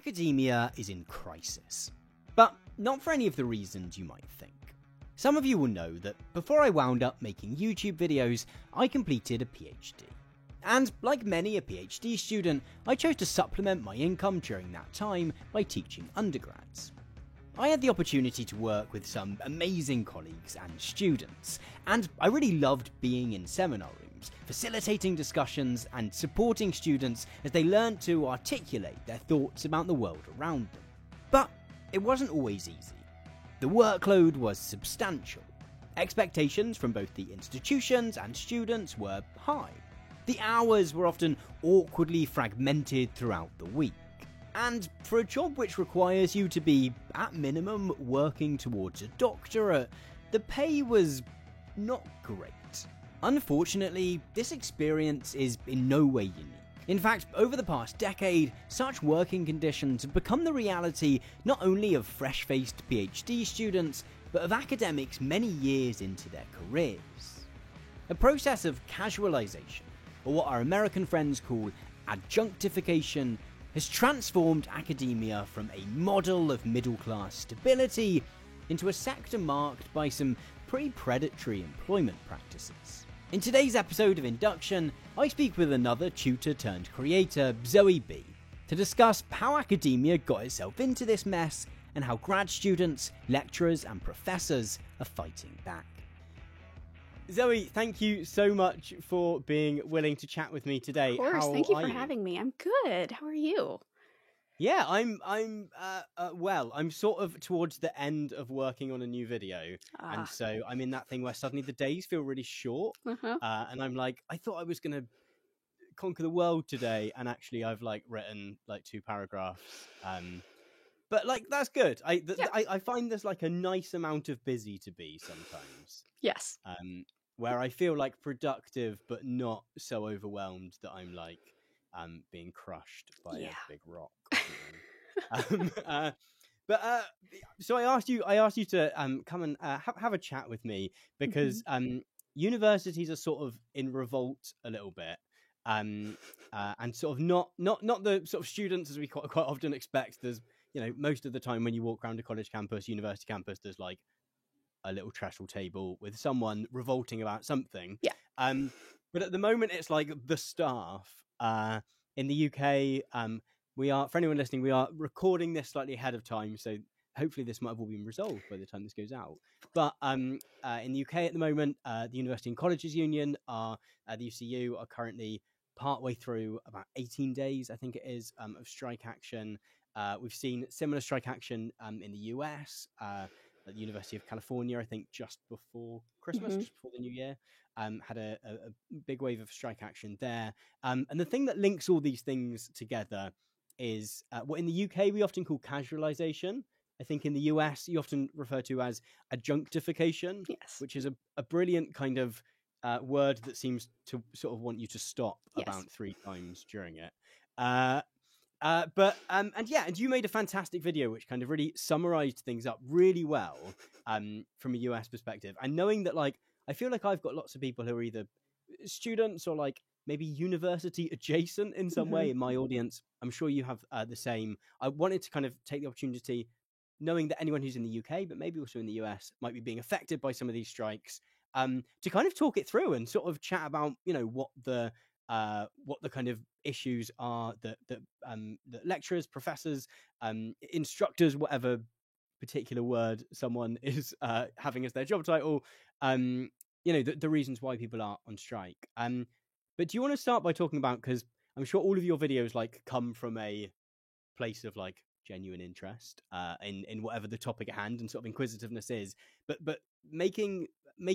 Academia is in crisis, but not for any of the reasons you might think. Some of you will know that before I wound up making YouTube videos, I completed a PhD. And like many a PhD student, I chose to supplement my income during that time by teaching undergrads. I had the opportunity to work with some amazing colleagues and students, and I really loved being in seminar rooms, facilitating discussions and supporting students as they learned to articulate their thoughts about the world around them. But it wasn't always easy. The workload was substantial. Expectations from both the institutions and students were high. The hours were often awkwardly fragmented throughout the week. And for a job which requires you to be, at minimum, working towards a doctorate, the pay was not great. Unfortunately, this experience is in no way unique. In fact, over the past decade, such working conditions have become the reality not only of fresh-faced PhD students, but of academics many years into their careers. A process of casualization, or what our American friends call adjunctification, has transformed academia from a model of middle-class stability into a sector marked by some pretty predatory employment practices. In today's episode of Induction, I speak with another tutor-turned-creator, Zoe B, to discuss how academia got itself into this mess and how grad students, lecturers and professors are fighting back. Zoe, thank you so much for being willing to chat with me today. Of course, thank you for having me. I'm good. How are you? Yeah, I'm well. I'm sort of towards the end of working on a new video, and so I'm in that thing where suddenly the days feel really short, and I'm like, I thought I was gonna conquer the world today, and actually I've written 2 paragraphs. But that's good. I find there's a nice amount of busy to be sometimes. Yes. Where I feel productive, but not so overwhelmed that I'm being crushed by a big rock. So I asked you to come and have a chat with me because universities are sort of in revolt a little bit. And sort of not the sort of students as we quite often expect. There's most of the time when you walk around a college campus, university campus, there's a little trestle table with someone revolting about something. Yeah. But at the moment, it's the staff. In the UK, we are, for anyone listening, we are recording this slightly ahead of time, so hopefully this might have all been resolved by the time this goes out. But in the UK at the moment, the University and Colleges Union, the UCU, are currently partway through about 18 days, I think it is, of strike action. We've seen similar strike action in the US, at the University of California, I think just before Christmas, just before the new year, had a big wave of strike action there. And the thing that links all these things together is what in the UK we often call casualization. I think in the US you often refer to as adjunctification, which is a brilliant kind of word that seems to sort of want you to stop about 3 times during it. And you made a fantastic video which kind of really summarized things up really well from a US perspective. And knowing that I feel like I've got lots of people who are either students or maybe university adjacent in some way in my audience. I'm sure you have the same. I wanted to kind of take the opportunity, knowing that anyone who's in the UK, but maybe also in the US, might be being affected by some of these strikes, to kind of talk it through and sort of chat about, what the kind of issues are that lecturers, professors, instructors, whatever particular word someone is having as their job title, the reasons why people are on strike. But do you want to start by talking about, because I'm sure all of your videos come from a place of genuine interest in whatever the topic at hand and sort of inquisitiveness is, but making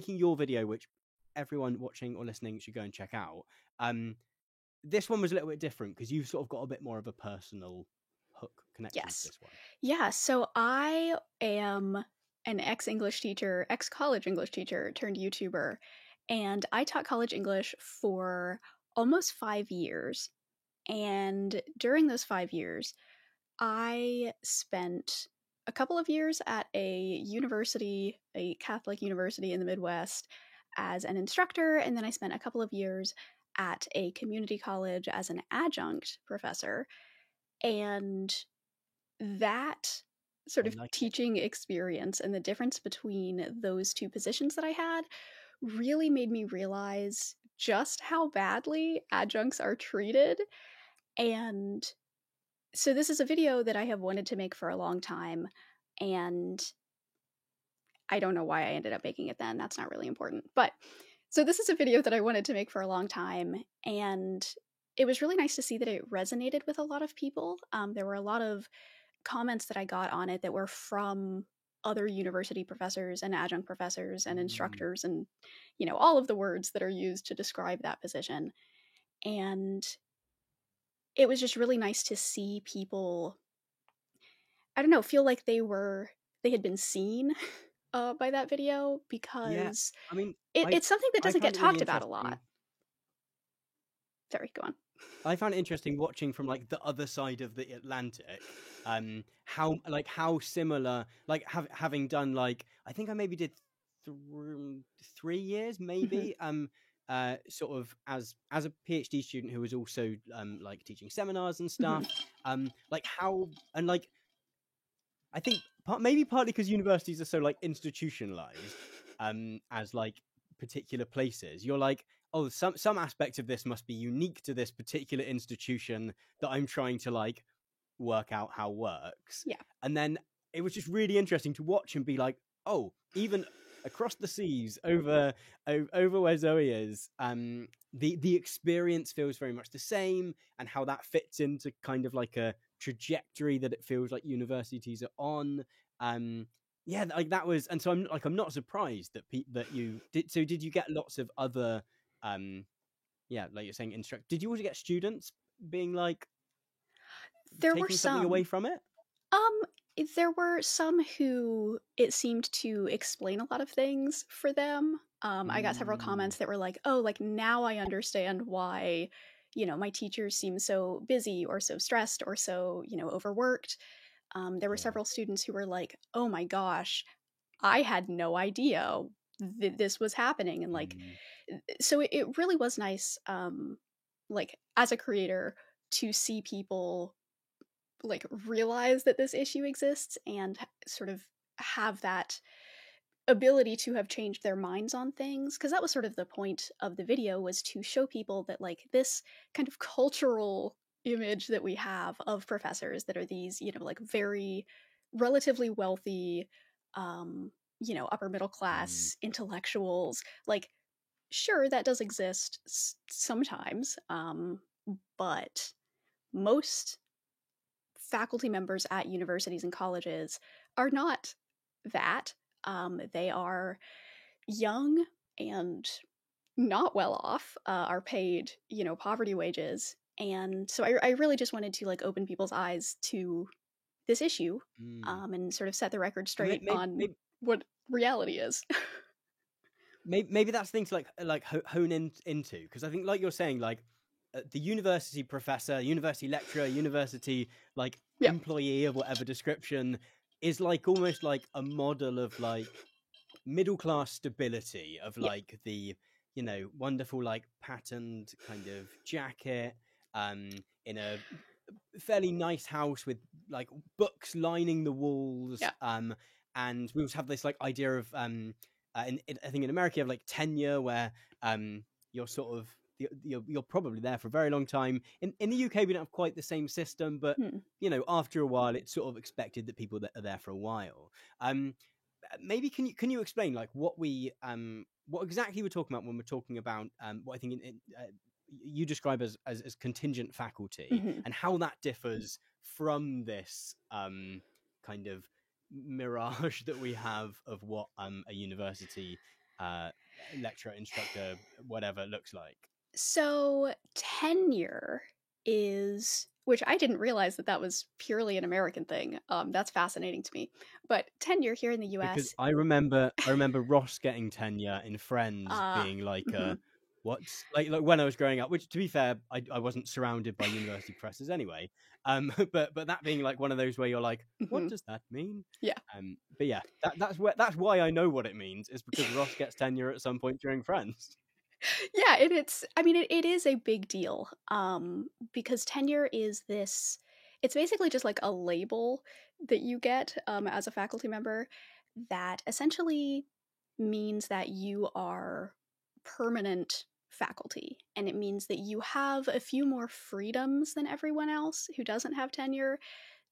your video, which everyone watching or listening should go and check out, this one was a little bit different because you've sort of got a bit more of a personal hook connection to this one. Yeah, so I am an ex-college English teacher turned YouTuber, and I taught college English for almost 5 years. And during those 5 years, I spent a couple of years at a Catholic university in the Midwest as an instructor, and then I spent a couple of years at a community college as an adjunct professor. And that sort I of like it. teaching experience and the difference between those two positions that I had really made me realize just how badly adjuncts are treated. And so this is a video that I have wanted to make for a long time, and I don't know why I ended up making it then. That's not really important. But so this is a video that I wanted to make for a long time, and it was really nice to see that it resonated with a lot of people. There were a lot of comments that I got on it that were from other university professors and adjunct professors and Mm. instructors and, all of the words that are used to describe that position. And it was just really nice to see people, I don't know, feel like they had been seen by that video, Yeah, because I mean, it's something that I doesn't get found it really talked about a lot. interesting. Sorry, go on. I found it interesting watching from like the other side of the Atlantic, how similar, like having done like I think I maybe did 3 years Mhm. maybe sort of as a PhD student who was also like teaching seminars and Mhm. stuff, like how and like I think maybe partly because universities are so like institutionalized, as like particular places. You're like, oh, some aspects of this must be unique to this particular institution that I'm trying to like work out how works. Yeah. And then it was just really interesting to watch and be like, oh, even across the seas over where Zoe is, the experience feels very much the same, and how that fits into kind of like a trajectory that it feels like universities are on. Yeah, like that was, and so I'm not surprised that that you did. So did you get lots of other, yeah, like you're saying, Did you also get students being like There were taking something away some. from it? Um, there were some who it seemed to explain a lot of things for them. I got several Mm, comments that were like, "Oh, like now I understand why, my teachers seem so busy or so stressed or so, overworked." There were yeah. several students who were like, "Oh my gosh, I had no idea this was happening," and like, Mm, so it really was nice, like as a creator, to see people like realize that this issue exists and sort of have that ability to have changed their minds on things, because that was sort of the point of the video, was to show people that like this kind of cultural image that we have of professors that are these, like very relatively wealthy, upper middle mm, class intellectuals, like sure that does exist sometimes, but most faculty members at universities and colleges are not that. They are young and not well off, are paid, poverty wages. And so I really just wanted to like open people's eyes to this issue, mm. and sort of set the record And straight on maybe, what reality is. maybe that's the thing to like hone into, because I think like you're saying, like the university professor, university lecturer, university like Yeah. employee of whatever description is like almost like a model of like middle class stability, of Yeah. like the wonderful like patterned kind of jacket, in a fairly nice house with like books lining the walls, Yeah. and we also have this like idea of I think in America you have like tenure, where you're sort of you're probably there for a very long time. In the UK we don't have quite the same system, but Hmm. after a while it's sort of expected that people that are there for a while. Maybe can you explain like what exactly we're talking about when we're talking about what I think you describe as contingent faculty, Hmm. and how that differs from this kind of mirage that we have of what a university uh, lecturer, instructor, whatever looks like. So tenure is, which I didn't realize that that was purely an American thing. That's fascinating to me. But tenure here in the Because U.S. I remember Ross getting tenure in Friends being like Mhm. what's like when I was growing up, which to be fair I wasn't surrounded by university professors anyway, but that being like one of those where you're like, what Mhm. does that mean? Yeah. But yeah, that's why I know what it means, is because Ross gets tenure at some point during Friends. Yeah, and I mean, it is a big deal, because tenure is this, It's basically just like a label that you get as a faculty member that essentially means that you are permanent faculty. And it means that you have a few more freedoms than everyone else who doesn't have tenure.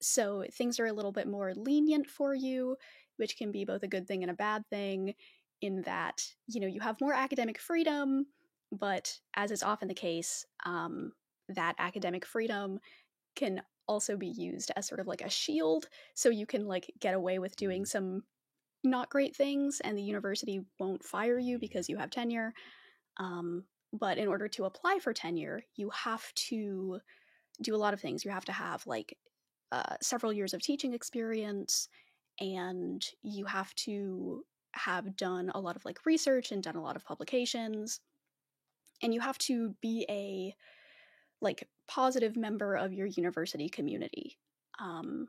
So things are a little bit more lenient for you, which can be both a good thing and a bad thing, in that, you have more academic freedom, but as is often the case, that academic freedom can also be used as sort of like a shield, so you can like get away with doing some not great things and the university won't fire you because you have tenure. But in order to apply for tenure, you have to do a lot of things. You have to have like several years of teaching experience, and you have to have done a lot of like research and done a lot of publications, and you have to be a like positive member of your university community. And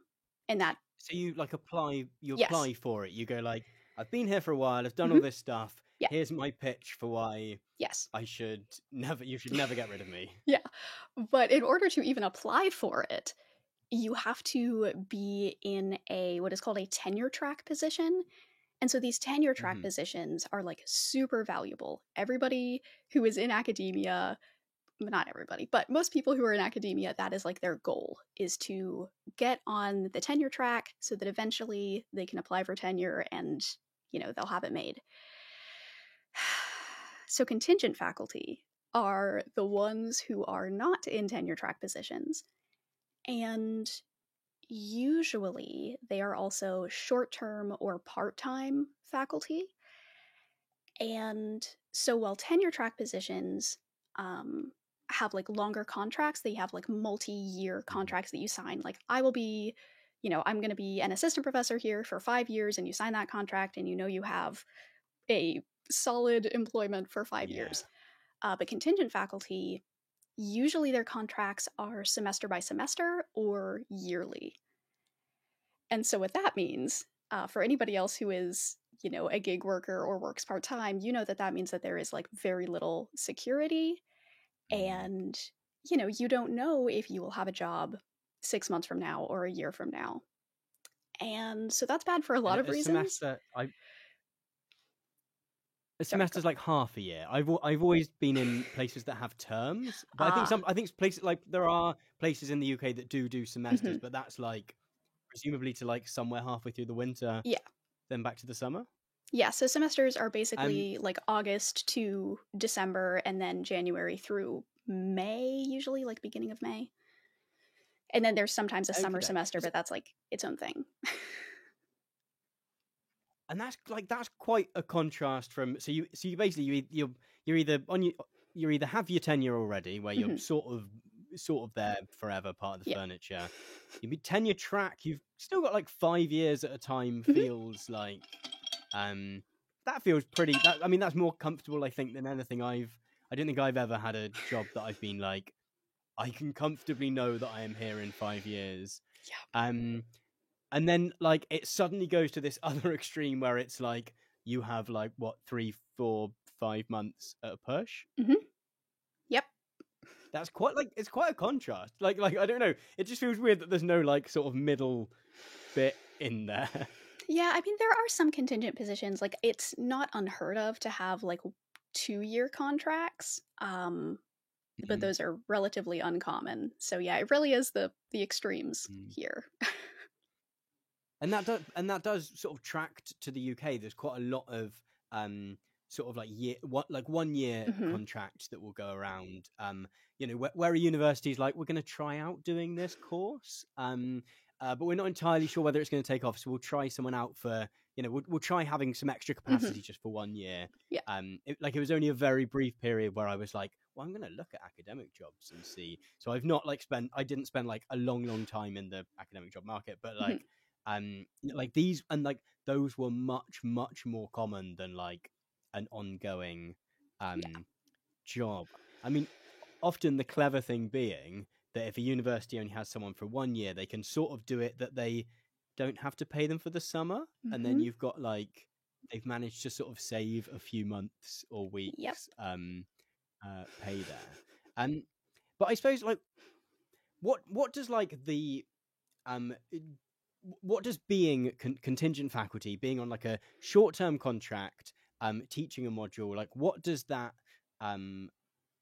that So you like apply yes, for it. You go like, I've been here for a while, I've done all Mhm. this stuff. Yeah. Here's my pitch for why yes, you should never get rid of me. yeah. But in order to even apply for it, you have to be in a what is called a tenure track position. And so these tenure track Mhm. positions are like super valuable. Everybody who is in academia, not everybody, but most people who are in academia, that is like their goal, is to get on the tenure track so that eventually they can apply for tenure and, they'll have it made. So contingent faculty are the ones who are not in tenure track positions. And usually they are also short-term or part-time faculty. And so while tenure track positions have like longer contracts, they have like multi-year contracts that you sign. Like I'm going to be an assistant professor here for 5 years, and you sign that contract and you have a solid employment for 5 Yeah. years. But contingent faculty, usually their contracts are semester by semester or yearly. And so what that means, for anybody else who is, a gig worker or works part-time, that means that there is like very little security, and, you don't know if you will have a job 6 months from now or a year from now. And so that's bad for a lot And of a reasons. semester, a Sorry, go. semester's like half a year. I've always been in places that have terms, but I think places like there are places in the UK that do semesters, Mhm. but that's like presumably to like somewhere halfway through the winter, Yeah. then back to the summer. Yeah, so semesters are Um, basically like August to December and then January through May, usually like beginning of May. And then there's sometimes a summer okay, semester, but that's like its own thing. and that's quite a contrast from you basically you're either on you either have your tenure already where you're Mhm. sort of there forever, part of the Yeah. furniture. You be tenure track, you've still got like 5 years at a time. Mhm. Feels like that feels pretty I mean that's more comfortable I think than anything I don't think I've ever had a job that I've been like I can comfortably know that I am here in 5 years. Yeah. And then like it suddenly goes to this other extreme where it's like you have like what 3, 4, 5 months at a push. Mhm. Yep. That's quite like it's quite a contrast. Like I don't know. It just feels weird that there's no like sort of middle bit in there. Yeah, I mean there are some contingent positions, like it's not unheard of to have like 2-year contracts. But those are relatively uncommon. So yeah, it really is the extremes here. And that does sort of track to the UK. There's quite a lot of sort of like 1 year Mhm. contracts that will go around. Where a university's like, we're going to try out doing this course, but we're not entirely sure whether it's going to take off. So we'll try someone out for we'll try having some extra capacity Mhm. just for 1 year. Yeah. It was only a very brief period where I was like, well, I'm going to look at academic jobs and see. So I didn't spend like a long time in the academic job market, but Mhm. like these and like those were much more common than like an ongoing Yeah. job. I mean, often the clever thing being that if a university only has someone for 1 year, they can sort of do it that they don't have to pay them for the summer, and then Mhm. you've got like they've managed to sort of save a few months or Yep. weeks pay there. But I suppose like what does like the um what does being contingent faculty, being on like a short-term contract, teaching a module, like what does that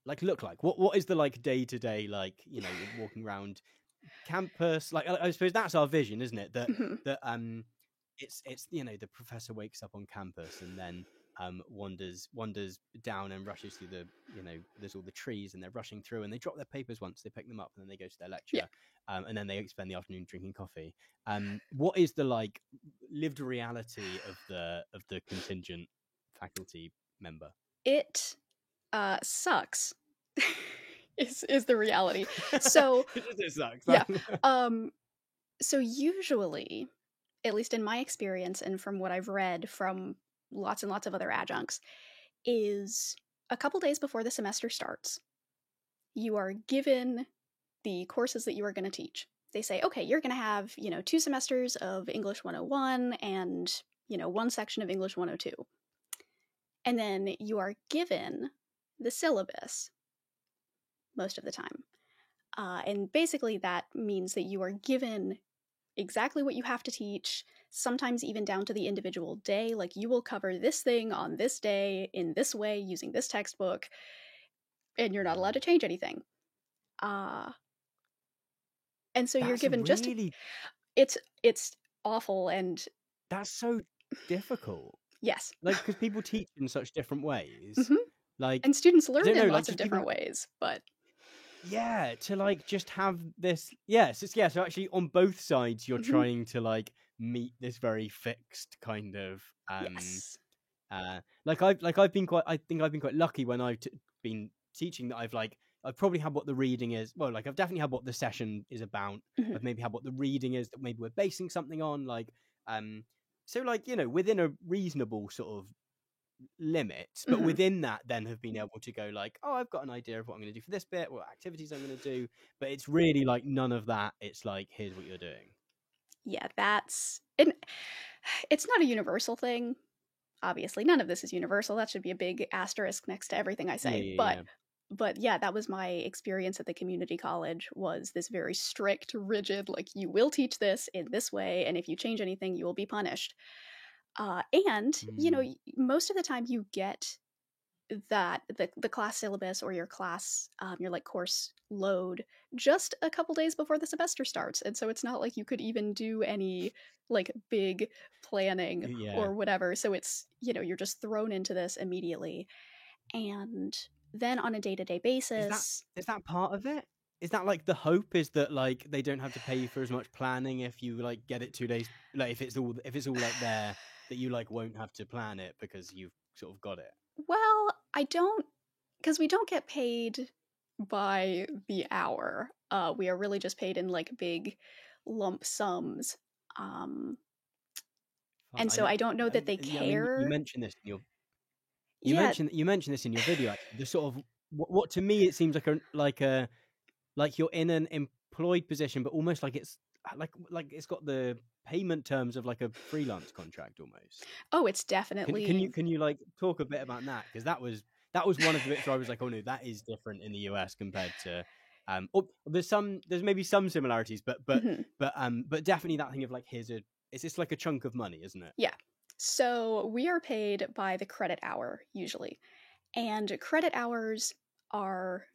like look like? What is the like day-to-day, like, you know, walking around campus? Like I suppose that's our vision, isn't it? That Mhm. that it's you know, the professor wakes up on campus and then wanders down and rushes through the, you know, there's all the trees and they're rushing through and they drop their papers once, they pick them up and then they go to their Yeah. lecture, and then they spend the afternoon drinking coffee. What is the like lived reality of the contingent faculty member? It sucks. is the reality. So It sucks. yeah. So usually, at least in my experience and from what I've read from lots and lots of other adjuncts, is a couple days before the semester starts, you are given the courses that you are going to teach. They say, okay, you're going to have, you know, 2 semesters of English 101 and, you know, 1 section of English 102. And then you are given the syllabus most of the time. And basically that means that you are given exactly what you have to teach, sometimes even down to the individual day. Like, you will cover this thing on this day in this way using this textbook, and you're not allowed to change anything. And so you're That's given really it's awful, and that's so difficult. yes. Like, because people teach in such different ways. Mhm. Like, And students I learn don't know, in like lots of just different even ways, but yeah, to like just have this. Yes, it's so actually on both sides you're Mhm. trying to like meet this very fixed kind of yes. I've been quite, I think I've been quite lucky when I've been teaching that I've probably had what the reading is. Well, like I've definitely had what the session is about. Mhm. I've maybe had what the reading is that maybe we're basing something on. Like, so like, you know, within a reasonable sort of limits, but Mhm. within that then have been able to go like, oh, I've got an idea of what I'm going to do for this bit, what activities I'm going to do, but it's really like none of that. It's like, here's what you're doing. Yeah, and it's not a universal thing. Obviously, none of this is universal. That should be a big asterisk next to everything I say. Yeah. But yeah, that was my experience at the community college, was this very strict, rigid, like, you will teach this in this way, and if you change anything, you will be punished. And, you know, most of the time you get that the class syllabus or your class, your like course load just a couple days before the semester starts. And so it's not like you could even do any like big planning Yeah. or whatever. So it's, you know, you're just thrown into this immediately. And then on a day-to-day basis, Is that part of it? Is that like the hope, is that like they don't have to pay you for as much planning if you like get it 2 days, like if it's all like there, that you like won't have to plan it because you've sort of got it? well, I don't, because we don't get paid by the hour. We are really just paid in like big lump sums. Um, Fine. and so I don't know that they Yeah, I mean, you care. mentioned this in your Yeah. you mentioned this in your video. Actually, the sort of what to me it seems like you're in an employed position, but almost like it's like it's got the payment terms of like a freelance contract almost. Oh, it's definitely. Can you like talk a bit about that? Because that was one of the bits where I was like, oh no, that is different in the US compared to there's maybe some similarities, but Mhm. but definitely that thing of like, it's just like a chunk of money, isn't it? Yeah. So we are paid by the credit hour usually. And credit hours are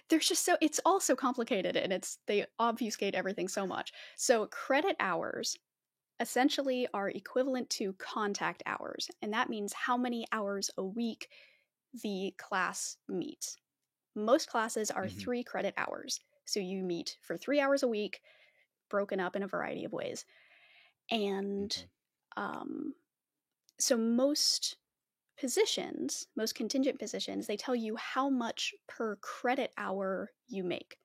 there's just so it's all so complicated, and they obfuscate everything so much. So credit hours essentially are equivalent to contact hours, and that means how many hours a week the class meets. Most classes are 3 credit hours. So you meet for 3 hours a week, broken up in a variety of ways. And so most contingent positions, they tell you how much per credit hour you make.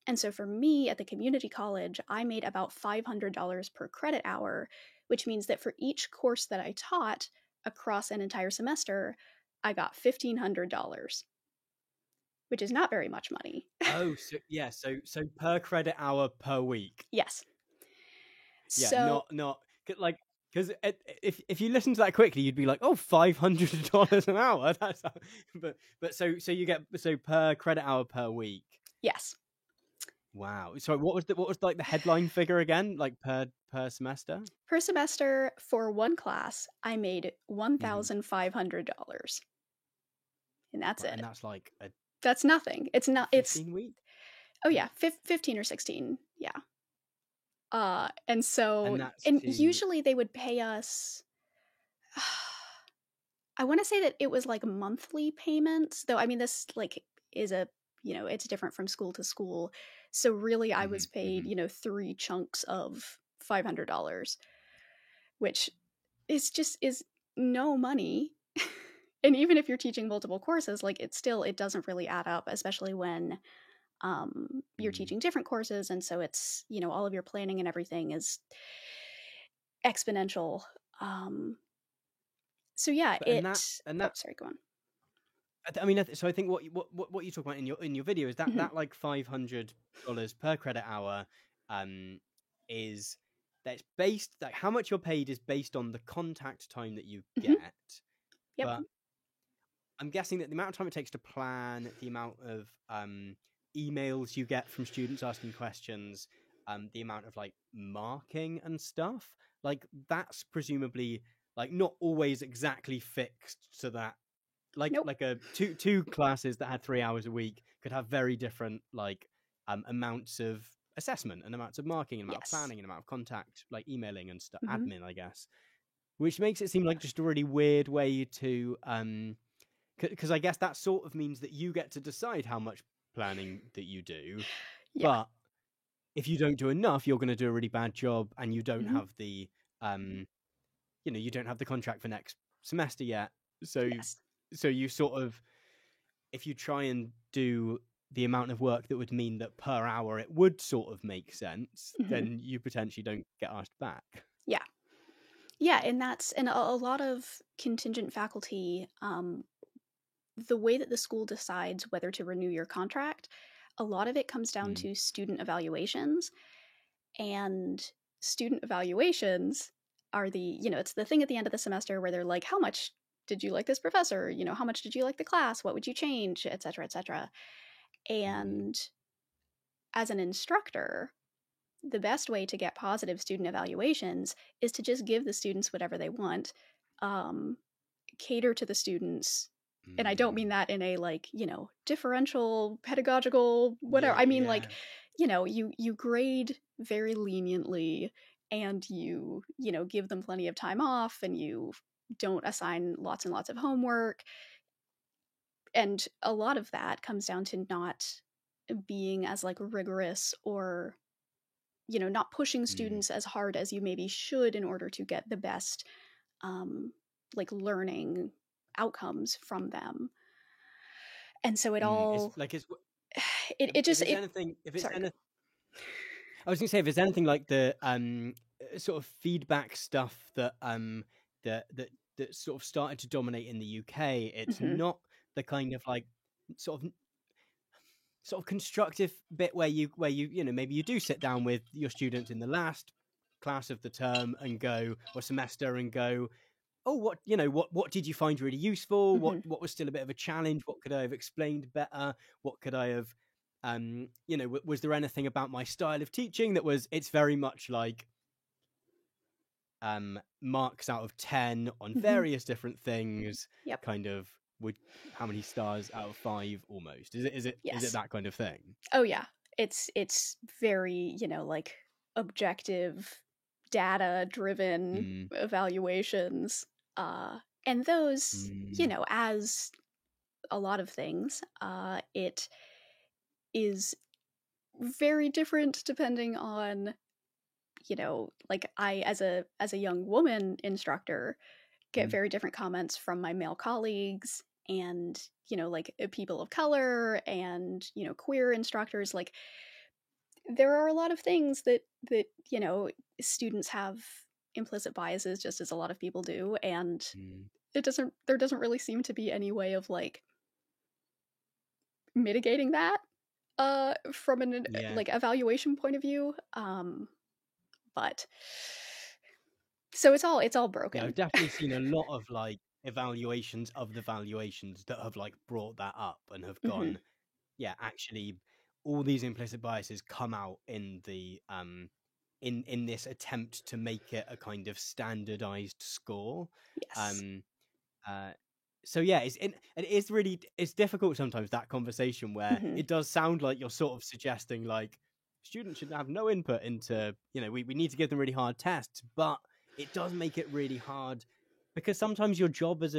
And so for me at the community college, I made about $500 per credit hour, which means that for each course that I taught across an entire semester, I got $1,500, which is not very much money. Oh, so yeah, so per credit hour per week. Yes. Yeah, So not like, because if you listen to that quickly, you'd be like, oh, $500 an hour. That's but so you get per credit hour per week. yes. Wow. So what was like the headline figure again? Like per semester? Per semester for one class, I made Mhm. $1,500. And that's Right, and it. that's like a That's nothing. It's not, it's, 15-week? oh yeah, 15 or 16. Yeah. And so, And that's and to usually they would pay us, I want to say that it was like monthly payments, though. I mean, this like is a, it's different from school to school. So really, I was Mhm, paid, mhm. 3 chunks of $500, which is no money. And even if you're teaching multiple courses, like it doesn't really add up, especially when you're Mm. teaching different courses, and so it's all of your planning and everything is exponential. Um, so yeah, But it. and Oh, that sorry, go on. I mean, so I think what you talk about in your video is that Mhm. like $500 per credit hour, um, is that's based like how much you're paid is based on the contact time that you Mhm. get, Yep. but I'm guessing that the amount of time it takes to plan, the amount of emails you get from students asking questions, the amount of like marking and stuff, like that's presumably like not always exactly fixed so that Nope. like a two classes that had 3 hours a week could have very different like amounts of assessment and amounts of marking and amount of Yes. planning and amount of contact like emailing and stuff Hmm. admin I guess, which makes it seem like just a really weird way to because I guess that sort of means that you get to decide how much planning that you do, Yeah. but if you don't do enough you're going to do a really bad job and you don't Hmm. have the you don't have the contract for next semester yet, so Yes. you sort of, if you try and do the amount of work that would mean that per hour it would sort of make sense, Hmm. then you potentially don't get asked back. Yeah. Yeah, and a lot of contingent faculty. The way that the school decides whether to renew your contract, a lot of it comes down Mm. to student evaluations. And student evaluations are it's the thing at the end of the semester where they're like, how much did you like this professor? How much did you like the class? What would you change? Et cetera, et cetera. Mm. And as an instructor, the best way to get positive student evaluations is to just give the students whatever they want, um, cater to the students. And I don't mean Mm. that in a like, differential, pedagogical, whatever. Yeah, I mean yeah. like, you grade very leniently, and you give them plenty of time off, and you don't assign lots and lots of homework. And a lot of that comes down to not being as like rigorous, or not pushing Mm. students as hard as you maybe should in order to get the best um, like learning outcomes from them. And so it It's all like it if just it's it anything, if it's sorry. anything, I was going to say if it's anything like the sort of feedback stuff that that sort of started to dominate in the UK, it's Hmm. not the kind of like sort of constructive bit where you know maybe you do sit down with your students in the last class of the term and go, or semester, and go, oh, what did you find really useful, Hmm. what was still a bit of a challenge, what could I have explained better, what could I have was there anything about my style of teaching that was, it's very much like marks out of 10 on Hmm. various different things, Yep. kind of, would, how many stars out of 5 almost, is it Yes. that kind of thing? Oh yeah. It's very, like objective, data driven Mm, evaluations. And those, mm, as a lot of things, it is very different depending on, like I as a young woman instructor get mm, very different comments from my male colleagues, and like people of color, and queer instructors. Like there are a lot of things that students have implicit biases, just as a lot of people do, and mm. there doesn't really seem to be any way of like mitigating that from an Yeah. like evaluation point of view. But so it's all Yeah, I've broken. definitely seen a lot of like evaluations of the valuations that have like brought that up and have Hmm. gone, yeah, actually, all these implicit biases come out in the in this attempt to make it a kind of standardized score. Yes. So yeah, it's difficult sometimes, that conversation where it does sound like you're sort of suggesting like students should have no input into, we need to give them really hard tests, but it does make it really hard because sometimes your job as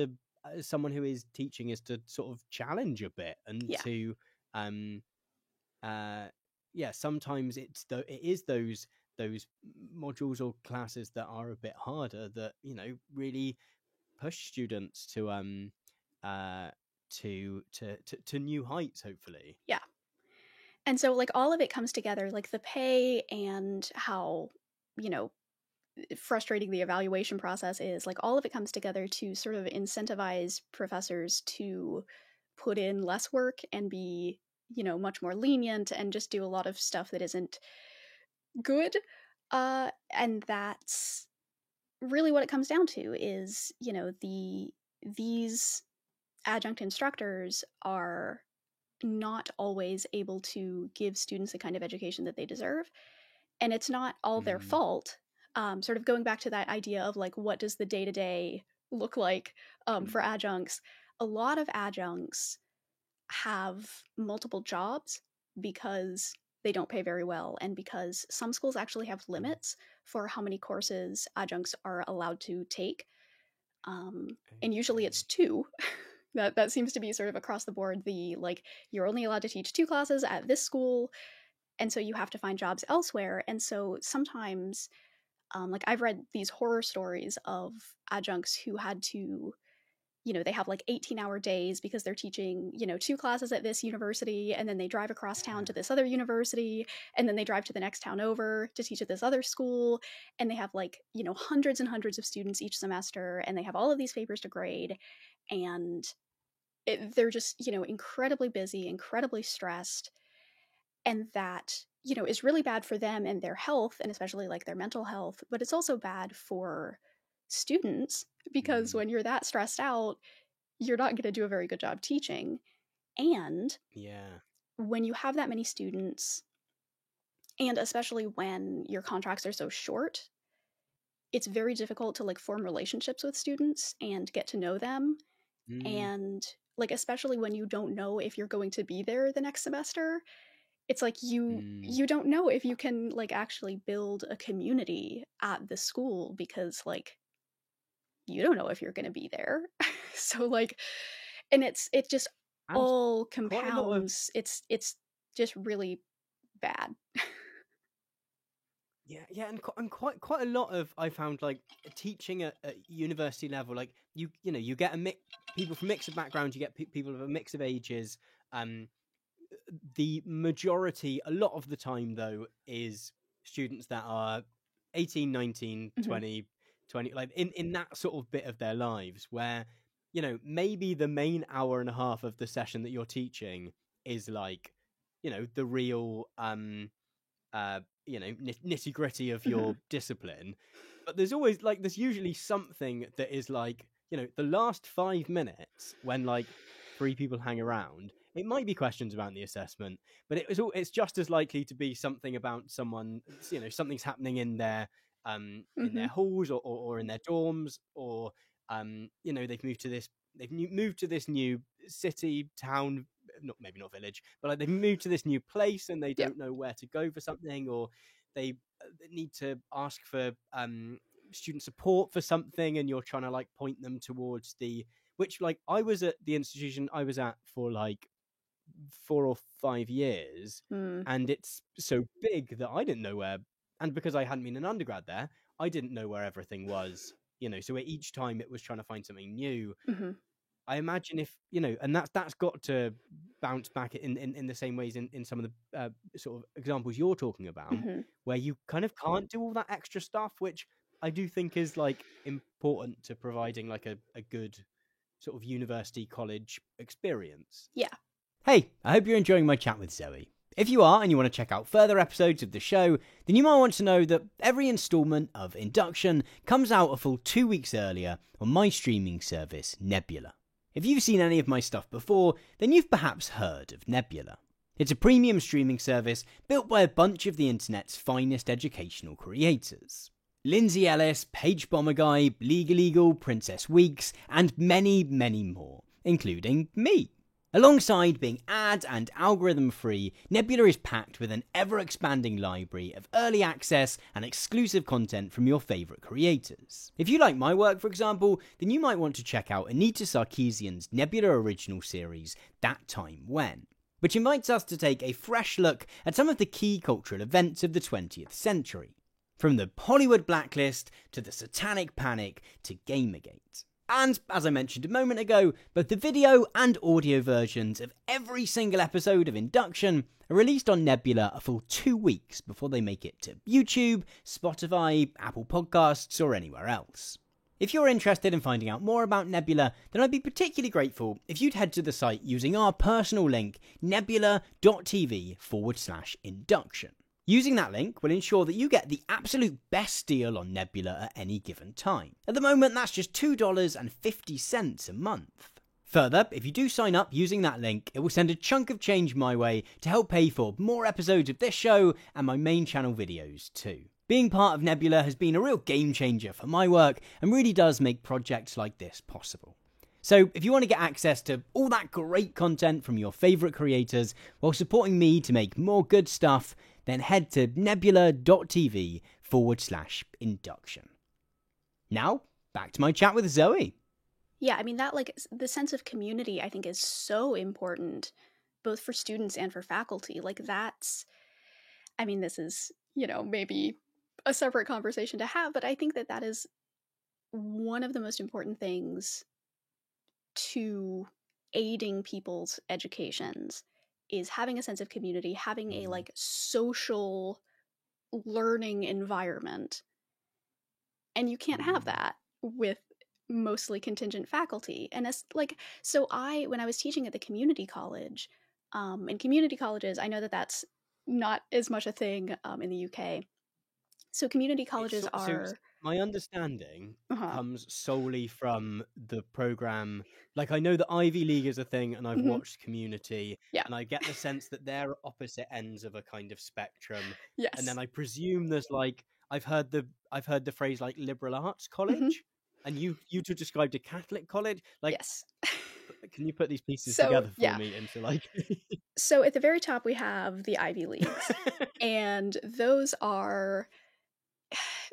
someone who is teaching is to sort of challenge a bit and to sometimes it is those modules or classes that are a bit harder that really push students to new heights, hopefully. Yeah. And so like all of it comes together, like the pay and how frustrating the evaluation process is, like all of it comes together to sort of incentivize professors to put in less work and be much more lenient and just do a lot of stuff that isn't good, and that's really what it comes down to is these adjunct instructors are not always able to give students the kind of education that they deserve, and it's not all their fault. Sort of going back to that idea of like, what does the day-to-day look like for adjuncts? A lot of adjuncts have multiple jobs because they don't pay very well, and because some schools actually have limits for how many courses adjuncts are allowed to take. And usually it's 2. That seems to be sort of across the board. You're only allowed to teach 2 classes at this school, and so you have to find jobs elsewhere. And so sometimes, I've read these horror stories of adjuncts who had to, they have like 18-hour days because they're teaching, 2 classes at this university, and then they drive across town to this other university, and then they drive to the next town over to teach at this other school, and they have like, hundreds and hundreds of students each semester, and they have all of these papers to grade, and they're just, incredibly busy, incredibly stressed, and that, is really bad for them and their health, and especially like their mental health, but it's also bad for students because when you're that stressed out, you're not going to do a very good job teaching. And when you have that many students, and especially when your contracts are so short, it's very difficult to like form relationships with students and get to know them. And like, especially when you don't know if you're going to be there the next semester, it's like you don't know if you can like actually build a community at the school because like you don't know if you're going to be there. So like, and it just all compounds. It's just really bad. Yeah, and quite a lot of, I found, like teaching at university level, like you get people from mix of backgrounds, you get people of a mix of ages. The majority, a lot of the time though, is students that are 18, 19, 20, like in that sort of bit of their lives where, maybe the main hour and a half of the session that you're teaching is like, the real, nitty gritty of your discipline. But there's usually something that is like, the last 5 minutes when like 3 people hang around, it might be questions about the assessment, but it's just as likely to be something about someone, something's happening in their in their halls or in their dorms, or they've moved to this new city, town, maybe not village, but like they've moved to this new place and they don't know where to go for something, or they need to ask for student support for something, and you're trying to like point them towards which like I was at the institution I was at for like 4 or 5 years, and it's so big that I didn't know where, and because I hadn't been an undergrad there, I didn't know where everything was, so each time it was trying to find something new. I imagine if and that's got to bounce back in the same ways in some of the sort of examples you're talking about, where you kind of can't do all that extra stuff, which I do think is like important to providing like a good sort of university college experience. Yeah. Hey, I hope you're enjoying my chat with Zoe. If you are and you want to check out further episodes of the show, then you might want to know that every instalment of Induction comes out a full 2 weeks earlier on my streaming service, Nebula. If you've seen any of my stuff before, then you've perhaps heard of Nebula. It's a premium streaming service built by a bunch of the internet's finest educational creators. Lindsay Ellis, Paige Bomberguy, Legal Eagle, Princess Weeks, and many, many more, including me. Alongside being ad and algorithm free, Nebula is packed with an ever-expanding library of early access and exclusive content from your favourite creators. If you like my work, for example, then you might want to check out Anita Sarkeesian's Nebula original series, That Time When, which invites us to take a fresh look at some of the key cultural events of the 20th century. From the Hollywood blacklist, to the Satanic Panic, to Gamergate. And, as I mentioned a moment ago, both the video and audio versions of every single episode of Induction are released on Nebula a full 2 weeks before they make it to YouTube, Spotify, Apple Podcasts, or anywhere else. If you're interested in finding out more about Nebula, then I'd be particularly grateful if you'd head to the site using our personal link, nebula.tv/induction. Using that link will ensure that you get the absolute best deal on Nebula at any given time. At the moment, that's just $2.50 a month. Further, if you do sign up using that link, it will send a chunk of change my way to help pay for more episodes of this show and my main channel videos too. Being part of Nebula has been a real game changer for my work and really does make projects like this possible. So if you want to get access to all that great content from your favourite creators while supporting me to make more good stuff, then head to nebula.tv/induction. Now, back to my chat with Zoe. Yeah, I mean, that, like, the sense of community, I think, is so important, both for students and for faculty. Like, that's, I mean, this is, maybe a separate conversation to have, but I think that is one of the most important things to aiding people's educations, is having a sense of community, having a, like, social learning environment. And you can't have that with mostly contingent faculty. And it's like, so when I was teaching at the community college, in community colleges, I know that that's not as much a thing in the UK. So community colleges are... My understanding comes solely from the program. Like, I know that Ivy League is a thing, and I've watched Community, and I get the sense that they're opposite ends of a kind of spectrum. Yes. And then I presume there's, like, I've heard the phrase, like, liberal arts college, and you two described a Catholic college. Like, yes. Can you put these pieces together for me into, like... So at the very top we have the Ivy Leagues, and those are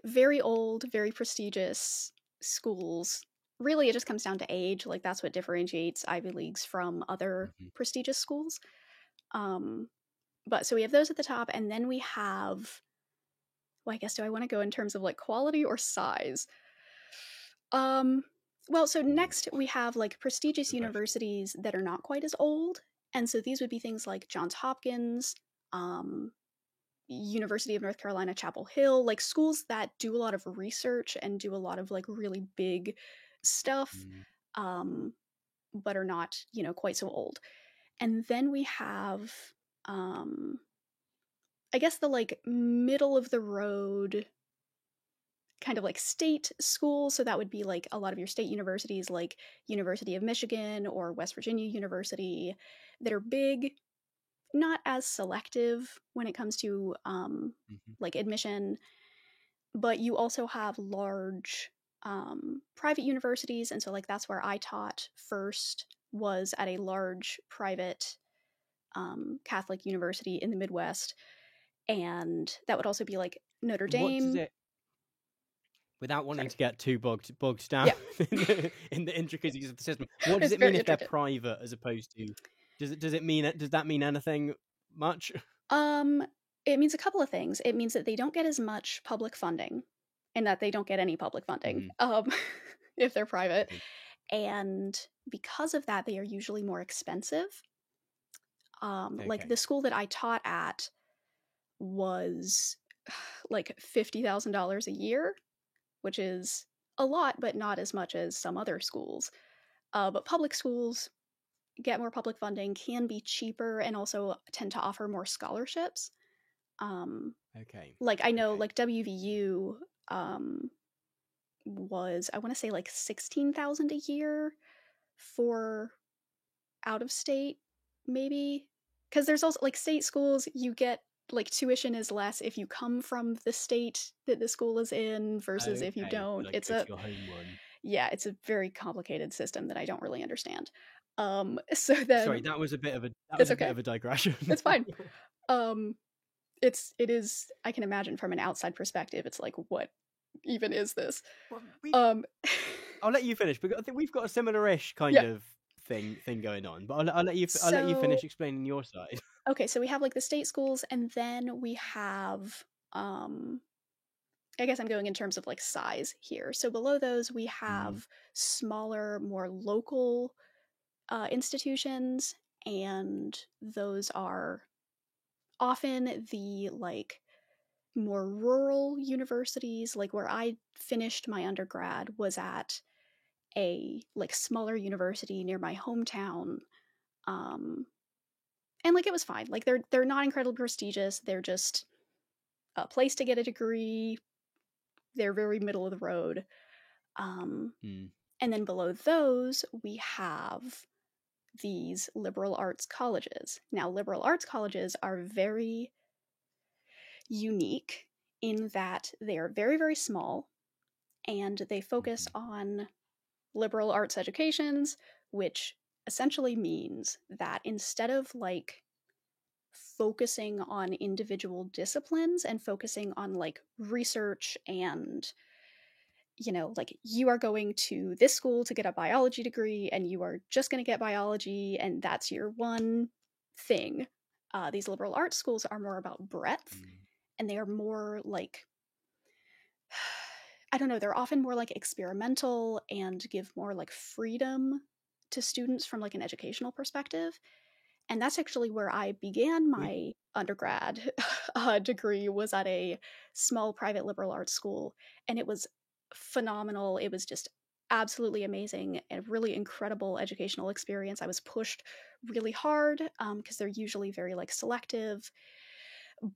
very old, very prestigious schools. Really, it just comes down to age. Like, that's what differentiates Ivy Leagues from other prestigious schools. But so we have those at the top, and then we have, well, I guess, do I want to go in terms of, like, quality or size? Well, so next we have, like, prestigious universities that are not quite as old. And so these would be things like Johns Hopkins, University of North Carolina, Chapel Hill, like schools that do a lot of research and do a lot of, like, really big stuff, but are not, quite so old. And then we have, I guess, the, like, middle of the road kind of, like, state schools. So that would be, like, a lot of your state universities, like University of Michigan or West Virginia University, that are big, not as selective when it comes to like, admission, but you also have large private universities. And so, like, that's where I taught first, was at a large private Catholic university in the Midwest. And that would also be, like, Notre Dame. What does it, without wanting to get too bogged down in the intricacies of the system, what does it mean if they're private as opposed to... Does that mean anything much? It means a couple of things. It means that they don't get as much public funding, and that they don't get any public funding if they're private. And because of that, they are usually more expensive. Like, the school that I taught at was like $50,000 a year, which is a lot, but not as much as some other schools. But public schools get more public funding, can be cheaper, and also tend to offer more scholarships. Like, I know, like, WVU was, I want to say, like, $16,000 a year for out of state, maybe. because there's also like state schools, you get like tuition is less if you come from the state that the school is in versus if you Okay, don't. like It's go to a your home one. Yeah, it's a very complicated system that I don't really understand. So Sorry, then that was it's a bit okay. of a digression. It's fine. Um, it is. I can imagine from an outside perspective, it's like, what even is this? Well, Um, I'll let you finish because I think we've got a similar-ish kind yeah. of thing going on. But I'll let you So finish explaining your side. okay, so we have like the state schools, and then we have I guess I'm going in terms of like size here. So below those, we Mm, have smaller, more local institutions, and those are often the like more rural universities. Like where I finished my undergrad was at a like smaller university near my hometown. Um, and like it was fine. Like they're not incredibly prestigious. They're just a place to get a degree. They're very middle of the road. Um, mm, and then below those, we have these liberal arts colleges. Now, liberal arts colleges are very unique in that they are very, very small and they focus mhm, on liberal arts educations, which essentially means that instead of like focusing on individual disciplines and focusing on like research and like you are going to this school to get a biology degree and you are just going to get biology and that's your one thing. These liberal arts schools are more about breadth mm. and they are more like, I don't know, they're often more like experimental and give more like freedom to students from like an educational perspective. And that's actually where I began We my undergrad degree, was at a small private liberal arts school, and it was phenomenal. It was just absolutely amazing and really incredible educational experience. I was pushed really hard because they're usually very like selective,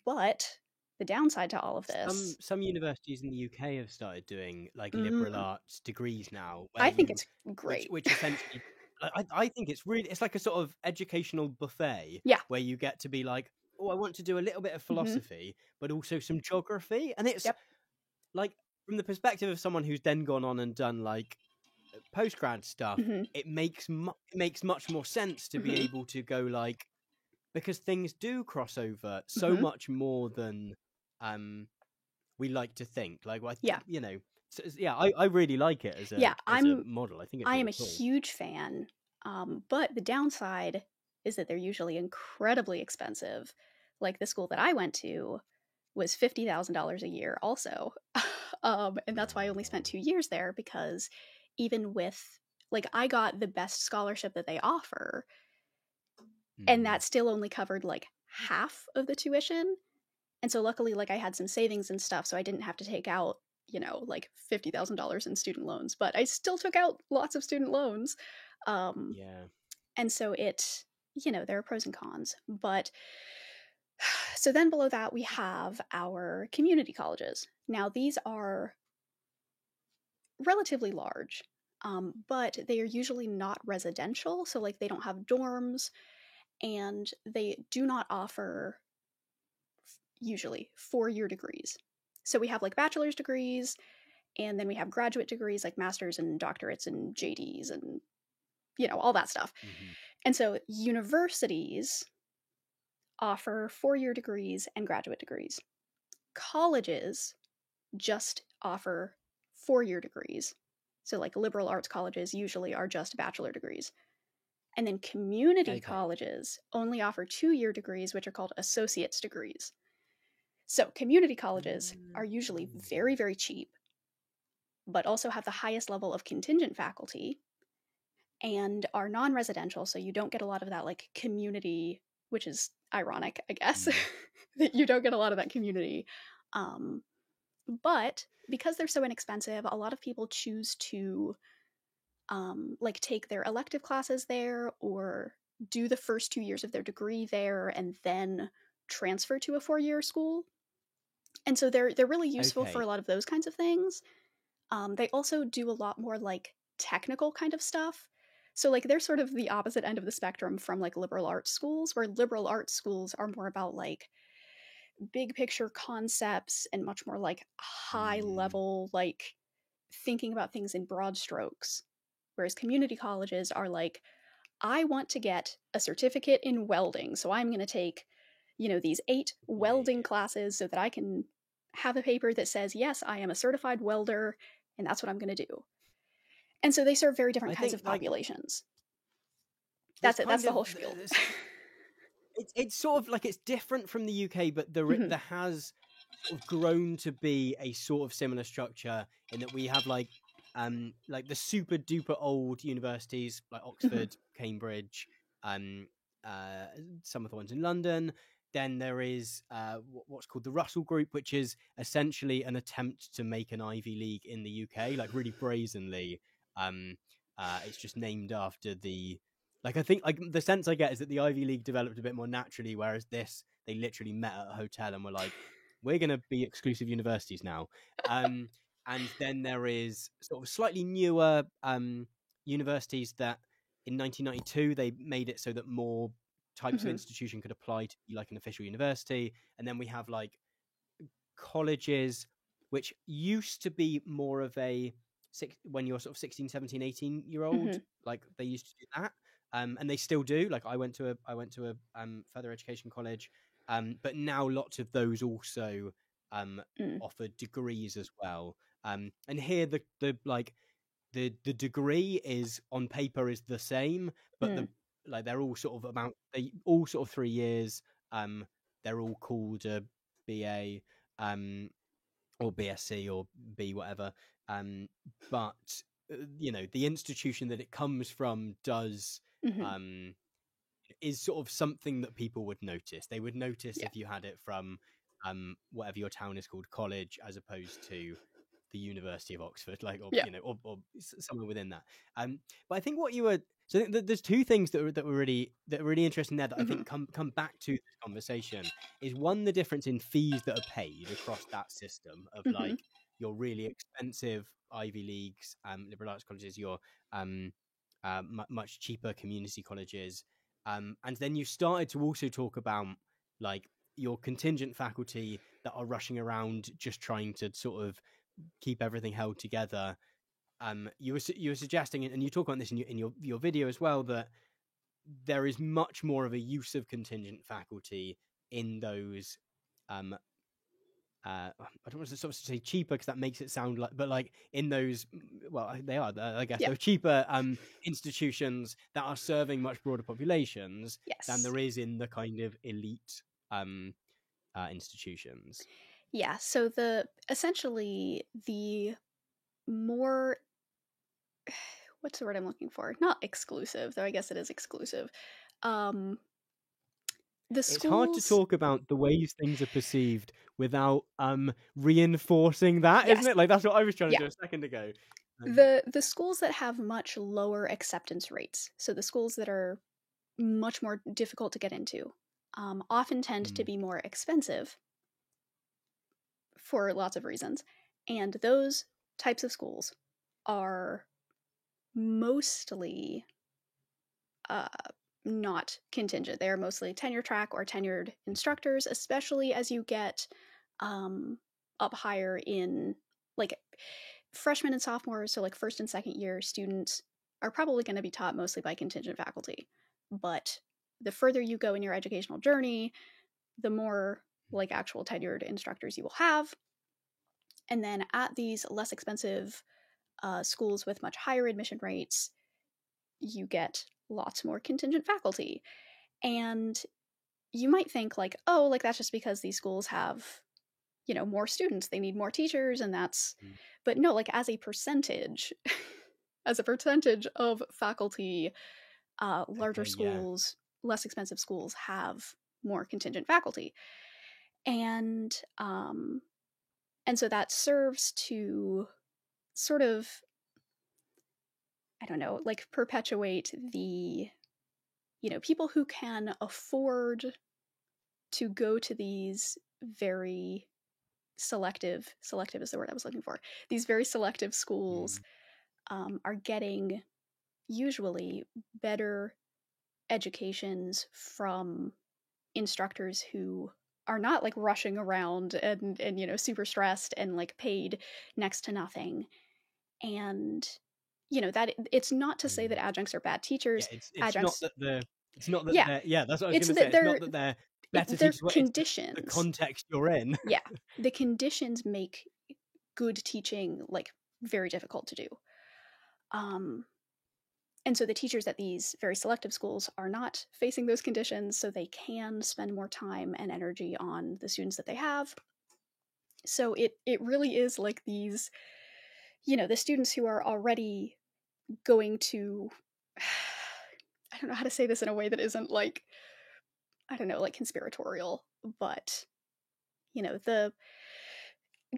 but the downside to all of this, some universities in the UK have started doing like liberal mm, arts degrees now, where I think you it's great. which essentially I think it's like a sort of educational buffet Yeah. where you get to be like, oh, I want to do a little bit of Hmm. philosophy, but also some geography, and it's Yep. like from the perspective of someone who's then gone on and done like postgrad stuff, Hmm. it makes much more sense to be Hmm. able to go like, because things do cross over so Hmm. much more than um we like to think. Like, well, Yeah. yeah, I really like it Yeah. as a model. I think it's I am really a cool. huge fan, but the downside is that they're usually incredibly expensive. Like the school that I went to was $50,000 a year, also, and that's why I only spent Oh. 2 years there because even with like I got the best scholarship that they offer, and Mm. that still only covered like half of the tuition. And so luckily, like I had some savings and stuff, so I didn't have to take out like $50,000 in student loans, but I still took out lots of student loans. Um, Yeah. and so there are pros and cons. But so then below that, we have our community colleges. Now, these are relatively large, but they are usually not residential. So, like, they don't have dorms and they do not offer usually 4-year degrees. So, we have like bachelor's degrees, and then we have graduate degrees like masters and doctorates and JDs and all that stuff. Hmm. And so universities offer 4-year degrees and graduate degrees. Colleges just offer 4-year degrees. So like liberal arts colleges usually are just bachelor degrees. And then community Okay. colleges only offer 2-year degrees, which are called associate's degrees. So community colleges are usually very, very cheap, but also have the highest level of contingent faculty and are non-residential, so you don't get a lot of that like community, which is ironic, I guess, Mm. that you don't get a lot of that community. But because they're so inexpensive, a lot of people choose to like take their elective classes there or do the first 2 years of their degree there and then transfer to a 4-year school. And so they're really useful for Okay. a lot of those kinds of things. They also do a lot more like technical kind of stuff. So like they're sort of the opposite end of the spectrum from like liberal arts schools, where liberal arts schools are more about like big picture concepts and much more like high level, like thinking about things in broad strokes. Whereas community colleges are like, I want to get a certificate in welding, so I'm going to take, these 8 welding classes so that I can have a paper that says, yes, I am a certified welder, and that's what I'm going to do. And so they serve very different kinds of populations. That's it. That's the whole spiel. It's sort of like it's different from the UK, but there has sort of grown to be a sort of similar structure in that we have like the super duper old universities like Oxford, Cambridge, some of the ones in London. Then there is what's called the Russell Group, which is essentially an attempt to make an Ivy League in the UK, like really brazenly. It's just named after the. Like, I think the sense I get is that the Ivy League developed a bit more naturally, whereas they literally met at a hotel and were like, we're going to be exclusive universities now. And then there is sort of slightly newer universities that in 1992, they made it so that more types of institution could apply to be like an official university. And then we have like colleges, which used to be more of a, when you're sort of 16, 17, 18-year-old, like they used to do that. And they still do. Like I went to a further education college, but now lots of those also offer degrees as well. And here the degree is on paper is the same, but they're all sort of 3 years. They're all called a BA or BSc or B whatever. But the institution that it comes from does is sort of something that people would notice. They would notice if you had it from whatever your town is called, college, as opposed to the University of Oxford, like or somewhere within that. But I think what you were there's two things that were really interesting there that I think come back to this conversation is one, the difference in fees that are paid across that system of like your really expensive Ivy Leagues, liberal arts colleges, your much cheaper community colleges, and then you started to also talk about like your contingent faculty that are rushing around just trying to sort of keep everything held together. You were suggesting, and you talk on this in your video as well, that there is much more of a use of contingent faculty in those. I don't want to sort of say cheaper because that makes it sound like, but like in those, well, they are, I guess, they're cheaper institutions that are serving much broader populations than there is in the kind of elite institutions. Yeah. So essentially the more, what's the word I'm looking for? Not exclusive, though I guess it is exclusive. It's hard to talk about the ways things are perceived without reinforcing that, isn't it? Like that's what I was trying to do a second ago. The schools that have much lower acceptance rates, so the schools that are much more difficult to get into, often tend to be more expensive for lots of reasons. And those types of schools are mostly not contingent. They are mostly tenure track or tenured instructors, especially as you get up higher in like freshmen and sophomores. So like first and second year students are probably going to be taught mostly by contingent faculty. But the further you go in your educational journey, the more like actual tenured instructors you will have. And then at these less expensive schools with much higher admission rates, you get lots more contingent faculty. And you might think like, oh, like that's just because these schools have, more students, they need more teachers, and that's, but no, like as a percentage of faculty, larger schools, less expensive schools have more contingent faculty. And so that serves to sort of, I don't know, like perpetuate the, people who can afford to go to these very selective is the word I was looking for. These very selective schools are getting usually better educations from instructors who are not like rushing around and you know, super stressed and like paid next to nothing. And you know, that it's not to say that adjuncts are bad Yeah, teachers. it's not Adjuncts, that it's not that yeah, they're, yeah, that's what I was it's going to say. that It's not that they're better they're teachers, but it's the conditions. context you're in. Yeah, the conditions make good teaching like very difficult to do. And so the teachers at these very selective schools are not facing those conditions, so they can spend more time and energy on the students that they have. So it really is like these, you know, the students who are already going to I don't know how to say this in a way that isn't like, I don't know, like conspiratorial, but you know, the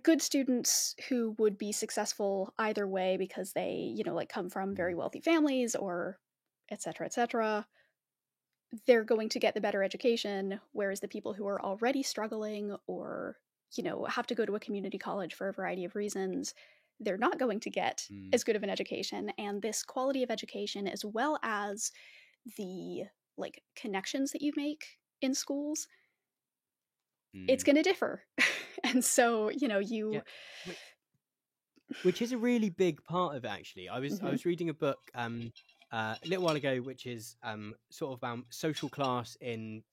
good students who would be successful either way because they, you know, like come from very wealthy families or et cetera, they're going to get the better education, whereas the people who are already struggling or, you know, have to go to a community college for a variety of reasons, they're not going to get as good of an education. And this quality of education, as well as the like connections that you make in schools, it's going to differ. And so, you know, Yeah. Which is a really big part of it, actually. I was reading a book a little while ago, which is sort of about social class in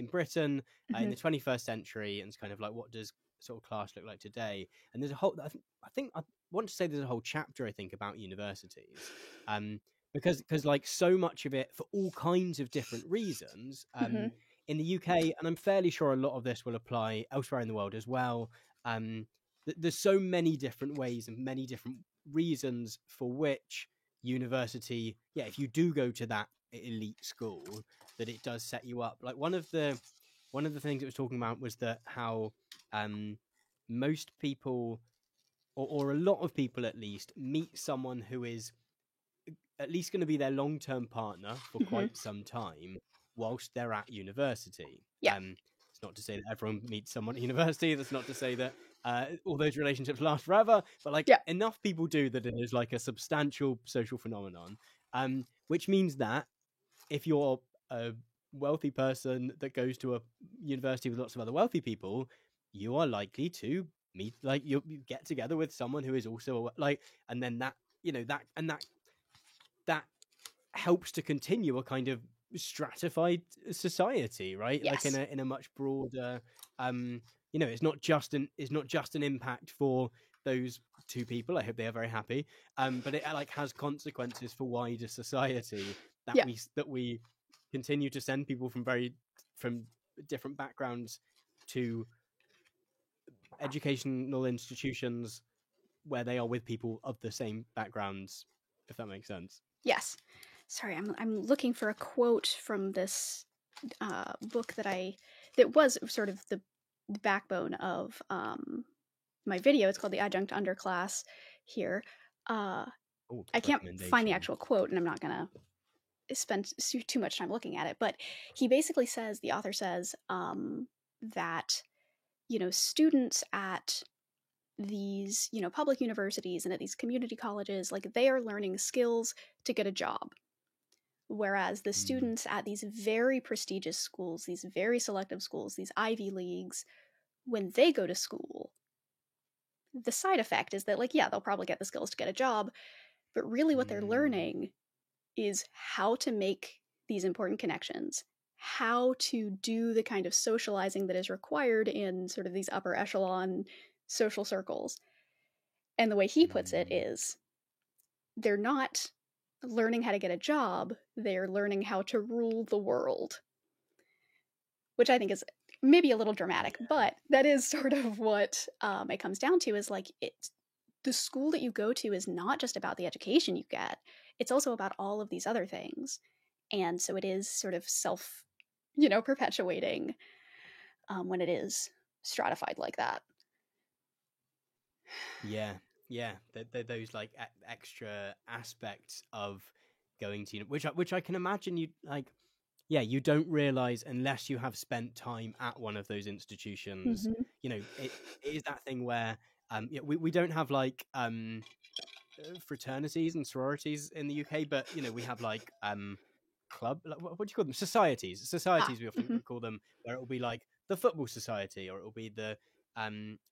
Britain in the 21st century, and it's kind of like, what does sort of class look like today? And there's a whole, I think I want to say there's a whole chapter, I think, about universities, because like so much of it, for all kinds of different reasons, in the UK, and I'm fairly sure a lot of this will apply elsewhere in the world as well. There's so many different ways and many different reasons for which university, yeah, if you do go to that elite school, that it does set you up. Like one of the things it was talking about was that how most people, or a lot of people at least, meet someone who is at least going to be their long-term partner for quite some time whilst they're at university. Yeah. It's not to say that everyone meets someone at university. That's not to say that all those relationships last forever, but like enough people do that it is like a substantial social phenomenon, which means that if you're a wealthy person that goes to a university with lots of other wealthy people, you are likely to meet, like you get together with someone who is also like, and then that, you know, that helps to continue a kind of stratified society, right? Yes. Like in a much broader, you know, it's not just an impact for those two people. I hope they are very happy, but it like has consequences for wider society, that we continue to send people from different backgrounds to educational institutions where they are with people of the same backgrounds, if that makes sense. Yes. Sorry, I'm looking for a quote from this book that was sort of the backbone of my video. It's called The Adjunct Underclass here. I can't find the actual quote, and I'm not going to spend too much time looking at it, but he basically says, the author says, that, you know, students at these, you know, public universities and at these community colleges, like they are learning skills to get a job. Whereas the students at these very prestigious schools, these very selective schools, these Ivy Leagues, when they go to school, the side effect is that, like, yeah, they'll probably get the skills to get a job, but really what they're learning is how to make these important connections, how to do the kind of socializing that is required in sort of these upper echelon social circles. And the way he puts it is, they're not learning how to get a job, they're learning how to rule the world. Which I think is maybe a little dramatic, but that is sort of what it comes down to, is like, the school that you go to is not just about the education you get, it's also about all of these other things. And so it is sort of self, you know, perpetuating when it is stratified like that. Yeah. Those like extra aspects of going to, which I can imagine you like. Yeah, you don't realize unless you have spent time at one of those institutions. You know, it is that thing where we don't have like fraternities and sororities in the UK, but you know, we have like club, like, what do you call them? Societies we often Mhm. call them, where it will be like the football society, or it will be the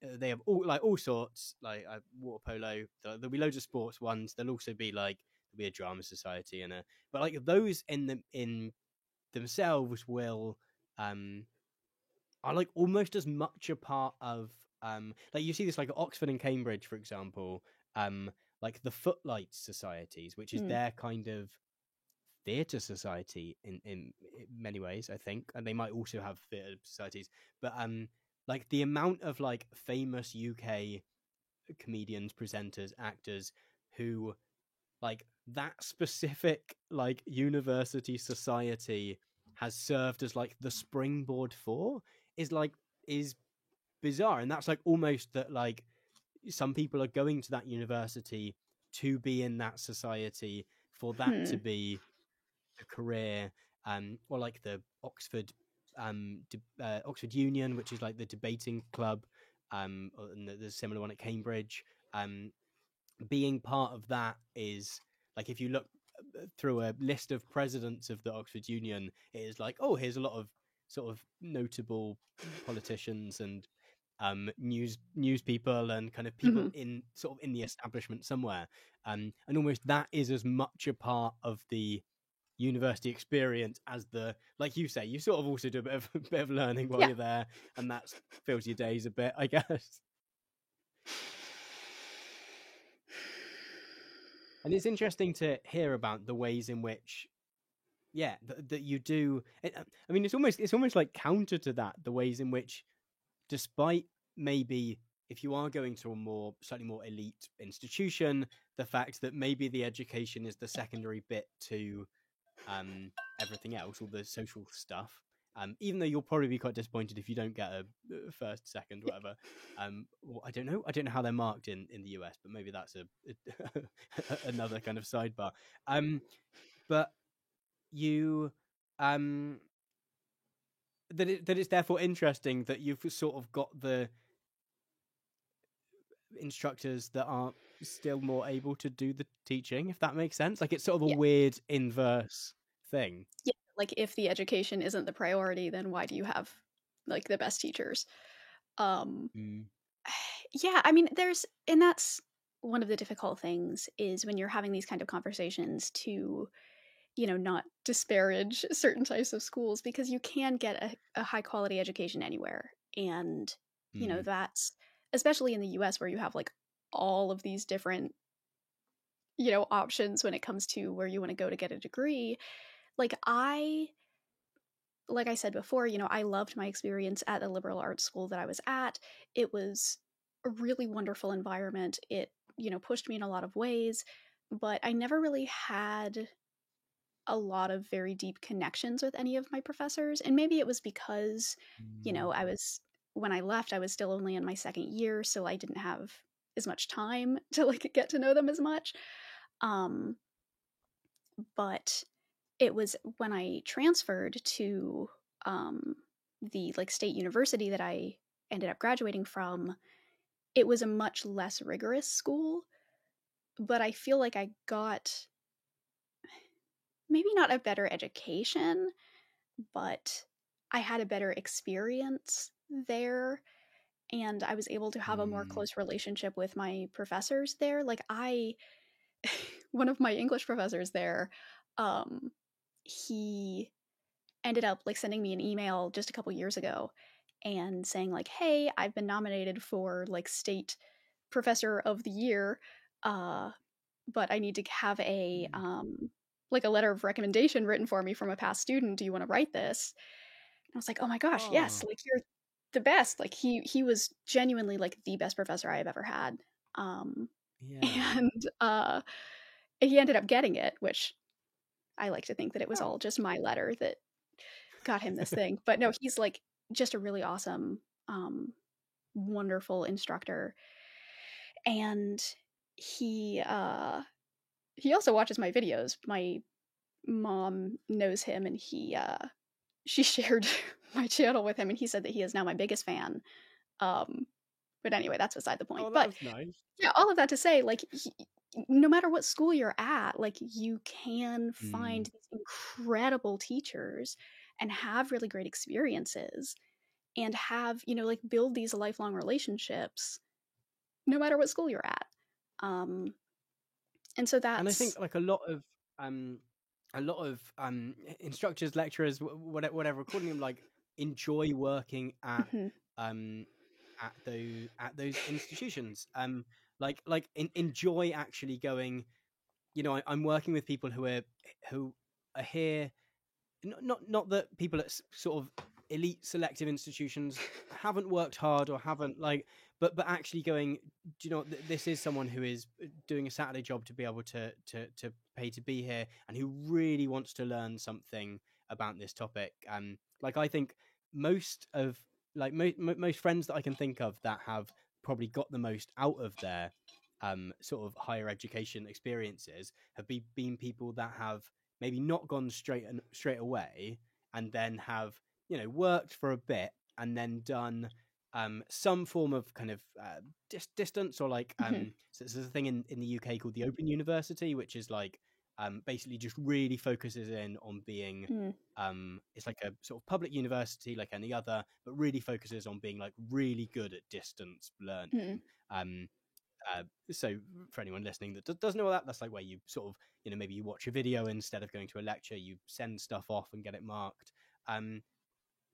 they have all sorts, like water polo. There'll be loads of sports ones. There'll also be like there'll be a drama society and a, but like those in themselves will are like almost as much a part of like you see this like at Oxford and Cambridge, for example, like the Footlights societies, which is Mm. their kind of theatre society in many ways, I think, and they might also have theatre societies, but like the amount of like famous UK comedians, presenters, actors who like that specific like university society has served as like the springboard for is like is bizarre, and that's like almost that like some people are going to that university to be in that society, for that to Hmm. be a career, or like the Oxford Union, which is like the debating club, and there's a similar one at Cambridge. Being part of that is like, if you look through a list of presidents of the Oxford Union, it is like, oh, here's a lot of sort of notable politicians and news people and kind of people Mhm. in sort of in the establishment somewhere, and almost that is as much a part of the university experience as the, like you say, you sort of also do a bit of learning while Yeah. you're there, and that fills your days a bit, I guess. And it's interesting to hear about the ways in which, yeah, that you do. I mean, it's almost like counter to that, the ways in which, despite maybe if you are going to a more slightly more elite institution, the fact that maybe the education is the secondary bit to everything else, all the social stuff. Even though you'll probably be quite disappointed if you don't get a first, second, whatever. Well, I don't know. I don't know how they're marked in the US, but maybe that's another kind of sidebar. But you, um, that it's therefore interesting that you've sort of got the instructors that are still more able to do the teaching, if that makes sense. Like, it's sort of a Yeah. weird inverse thing. Yeah. Like, if the education isn't the priority, then why do you have like the best teachers? Um, Mm. yeah, I mean, and that's one of the difficult things is when you're having these kind of conversations to, not disparage certain types of schools, because you can get a high quality education anywhere. And, Mm. that's especially in the US where you have like all of these different, options when it comes to where you want to go to get a degree. Like like I said before, I loved my experience at the liberal arts school that I was at. It was a really wonderful environment. It, pushed me in a lot of ways, but I never really had a lot of very deep connections with any of my professors. And maybe it was because, Mm. when I left, I was still only in my second year, so I didn't have as much time to like get to know them as much. Um, but it was when I transferred to the like state university that I ended up graduating from, it was a much less rigorous school, but I feel like I got maybe not a better education, but I had a better experience there, and I was able to have a more Mm. close relationship with my professors there. Like one of my English professors there, um, he ended up like sending me an email just a couple years ago and saying like, "Hey, I've been nominated for like state professor of the year, uh, but I need to have a like a letter of recommendation written for me from a past student. Do you want to write this?" And I was like, "Oh my gosh, yes! Oh, Like you're the best." Like he was genuinely like the best professor I've ever had. Um, yeah. and he ended up getting it, which I like to think that it was Oh. all just my letter that got him this thing. But no, he's like just a really awesome, wonderful instructor. And he he also watches my videos. My mom knows him, and she shared my channel with him, and he said that he is now my biggest fan. Um but anyway, that's beside the point. Oh, But that's nice. yeah, all of that to say, like no matter what school you're at, like you can Mm. find these incredible teachers and have really great experiences and have, like build these lifelong relationships no matter what school you're at. Um, and so And I think that's, like um a lot of instructors, lecturers, whatever, calling them, like, enjoy working mhm, um at those institutions. Enjoy actually going. I'm working with people who are here. Not that people at sort of elite selective institutions haven't worked hard or haven't, like, but actually going, do you know what, this is someone who is doing a Saturday job to be able to pay to be here, and who really wants to learn something about this topic. Like, I think most of, like, most friends that I can think of that have probably got the most out of their sort of higher education experiences have been people that have maybe not gone straight away, and then have, worked for a bit, and then done some form of kind of distance, or like, mhm, so there's a thing in the UK called the Open University, which is like, basically just really focuses in on being, mm, it's like a sort of public university like any other, but really focuses on being like really good at distance mm, learning. um so for anyone listening that doesn't know that, that's like where you sort of, maybe you watch a video instead of going to a lecture, you send stuff off and get it marked.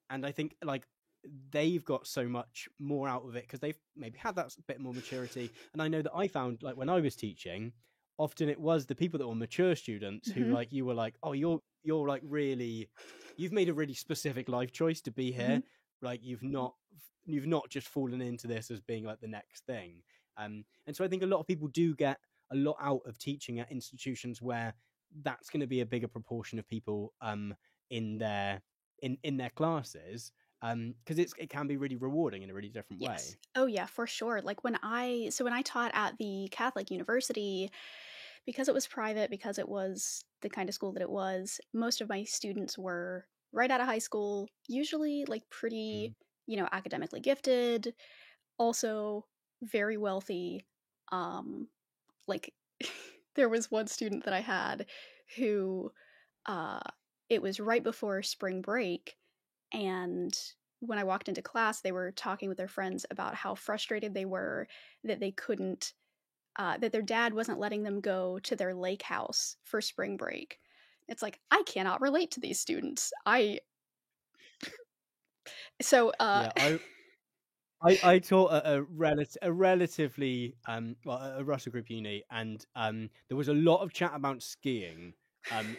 And I think, like, they've got so much more out of it because they've maybe had that bit more maturity. And I know that I found, like, when I was teaching, often it was the people that were mature students who, mhm, like, you were like, oh, you're like, really, you've made a really specific life choice to be mhm. here. Like, you've not just fallen into this as being like the next thing. And so I think a lot of people do get a lot out of teaching at institutions where that's going to be a bigger proportion of people in their in their classes, because it can be really rewarding in a really different Yes. way. Oh yeah, for sure. Like when I taught at the Catholic University, because it was private, because it was the kind of school that it was, most of my students were right out of high school, usually like pretty, Mm. academically gifted, also very wealthy. Um, like there was one student that I had who uh it was right before spring break, and when I walked into class, they were talking with their friends about how frustrated they were that they couldn't, that their dad wasn't letting them go to their lake house for spring break. It's like, I cannot relate to these students. So, Yeah, I taught at a relatively, well, a Russell Group uni, and there was a lot of chat about skiing,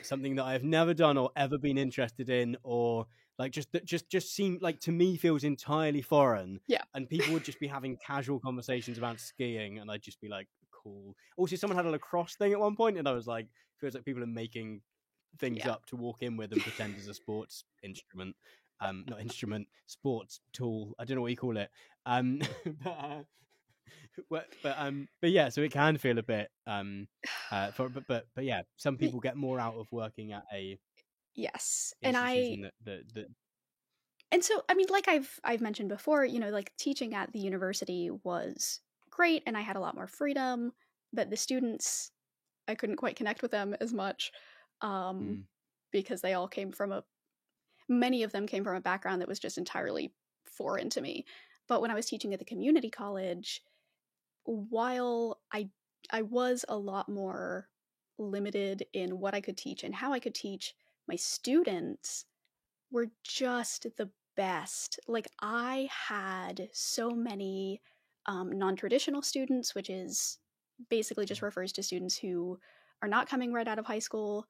something that I have never done or ever been interested in, or like just seemed like, to me, feels entirely foreign. yeah, And people would just be having casual conversations about skiing, and I'd just be like, cool. Also, someone had a lacrosse thing at one point, and I was like, feels like people are making things yeah. up to walk in with and pretend as a sports instrument. Not instrument, sports tool. I don't know what you call it. Um, but, but yeah, so it can feel a bit, but yeah, some people get more out of working at a Yes. institution that. And so, I mean, like I've mentioned before, like teaching at the university was great and I had a lot more freedom, but the students, I couldn't quite connect with them as much, um, Mm, because they all came from many of them came from a background that was just entirely foreign to me. But when I was teaching at the community college, while I was a lot more limited in what I could teach and how I could teach, my students were just the best. Like I had so many non-traditional students, which is basically just refers to students who are not coming right out of high school,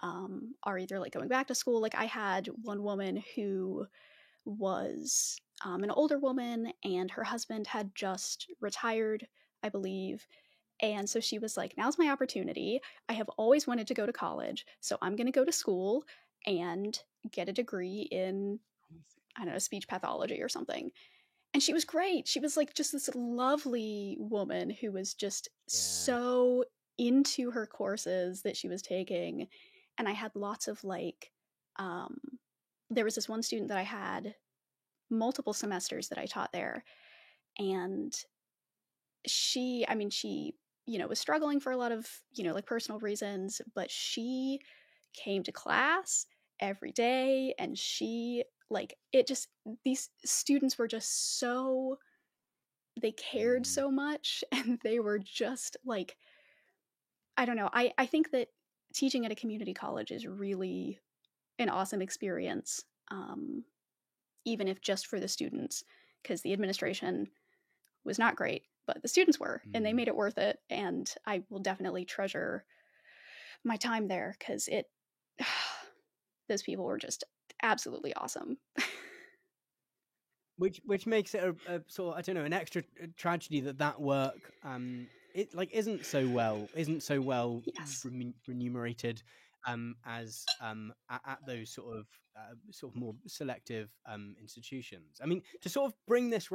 are either like going back to school. Like I had one woman who was an older woman, and her husband had just retired, I believe. And so she was like, now's my opportunity. I have always wanted to go to college, so I'm going to go to school and get a degree in, I don't know, speech pathology or something. And she was great. She was like just this lovely woman who was just yeah. so into her courses that she was taking. And I had lots of like, um, there was this one student that I had multiple semesters that I taught there. And she, I mean, she was struggling for a lot of, like personal reasons, but she came to class every day, and she, like, it just, these students were just so, they cared so much, and they were just like, I don't know. I think that teaching at a community college is really an awesome experience, even if just for the students, because the administration was not great, but the students were, and they made it worth it. And I will definitely treasure my time there, because those people were just absolutely awesome. Which makes it a sort of, I don't know, an extra tragedy that work it like isn't so well Yes. remunerated as at those sort of more selective institutions. I mean, to sort of bring this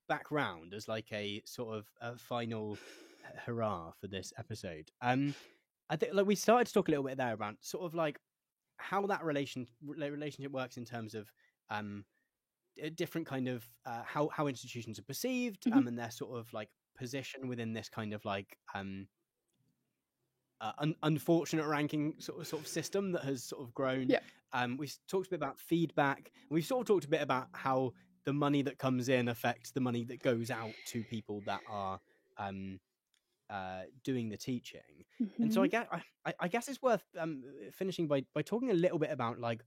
back round as like a sort of a final hurrah for this episode. I think like we started to talk a little bit there about sort of like how that relationship works in terms of a different kind of how institutions are perceived, and their sort of like position within this kind of like unfortunate ranking sort of system that has sort of grown. Yeah. We talked a bit about feedback. We've sort of talked a bit about how the money that comes in affects the money that goes out to people that are doing the teaching. And so I guess it's worth finishing by talking a little bit about like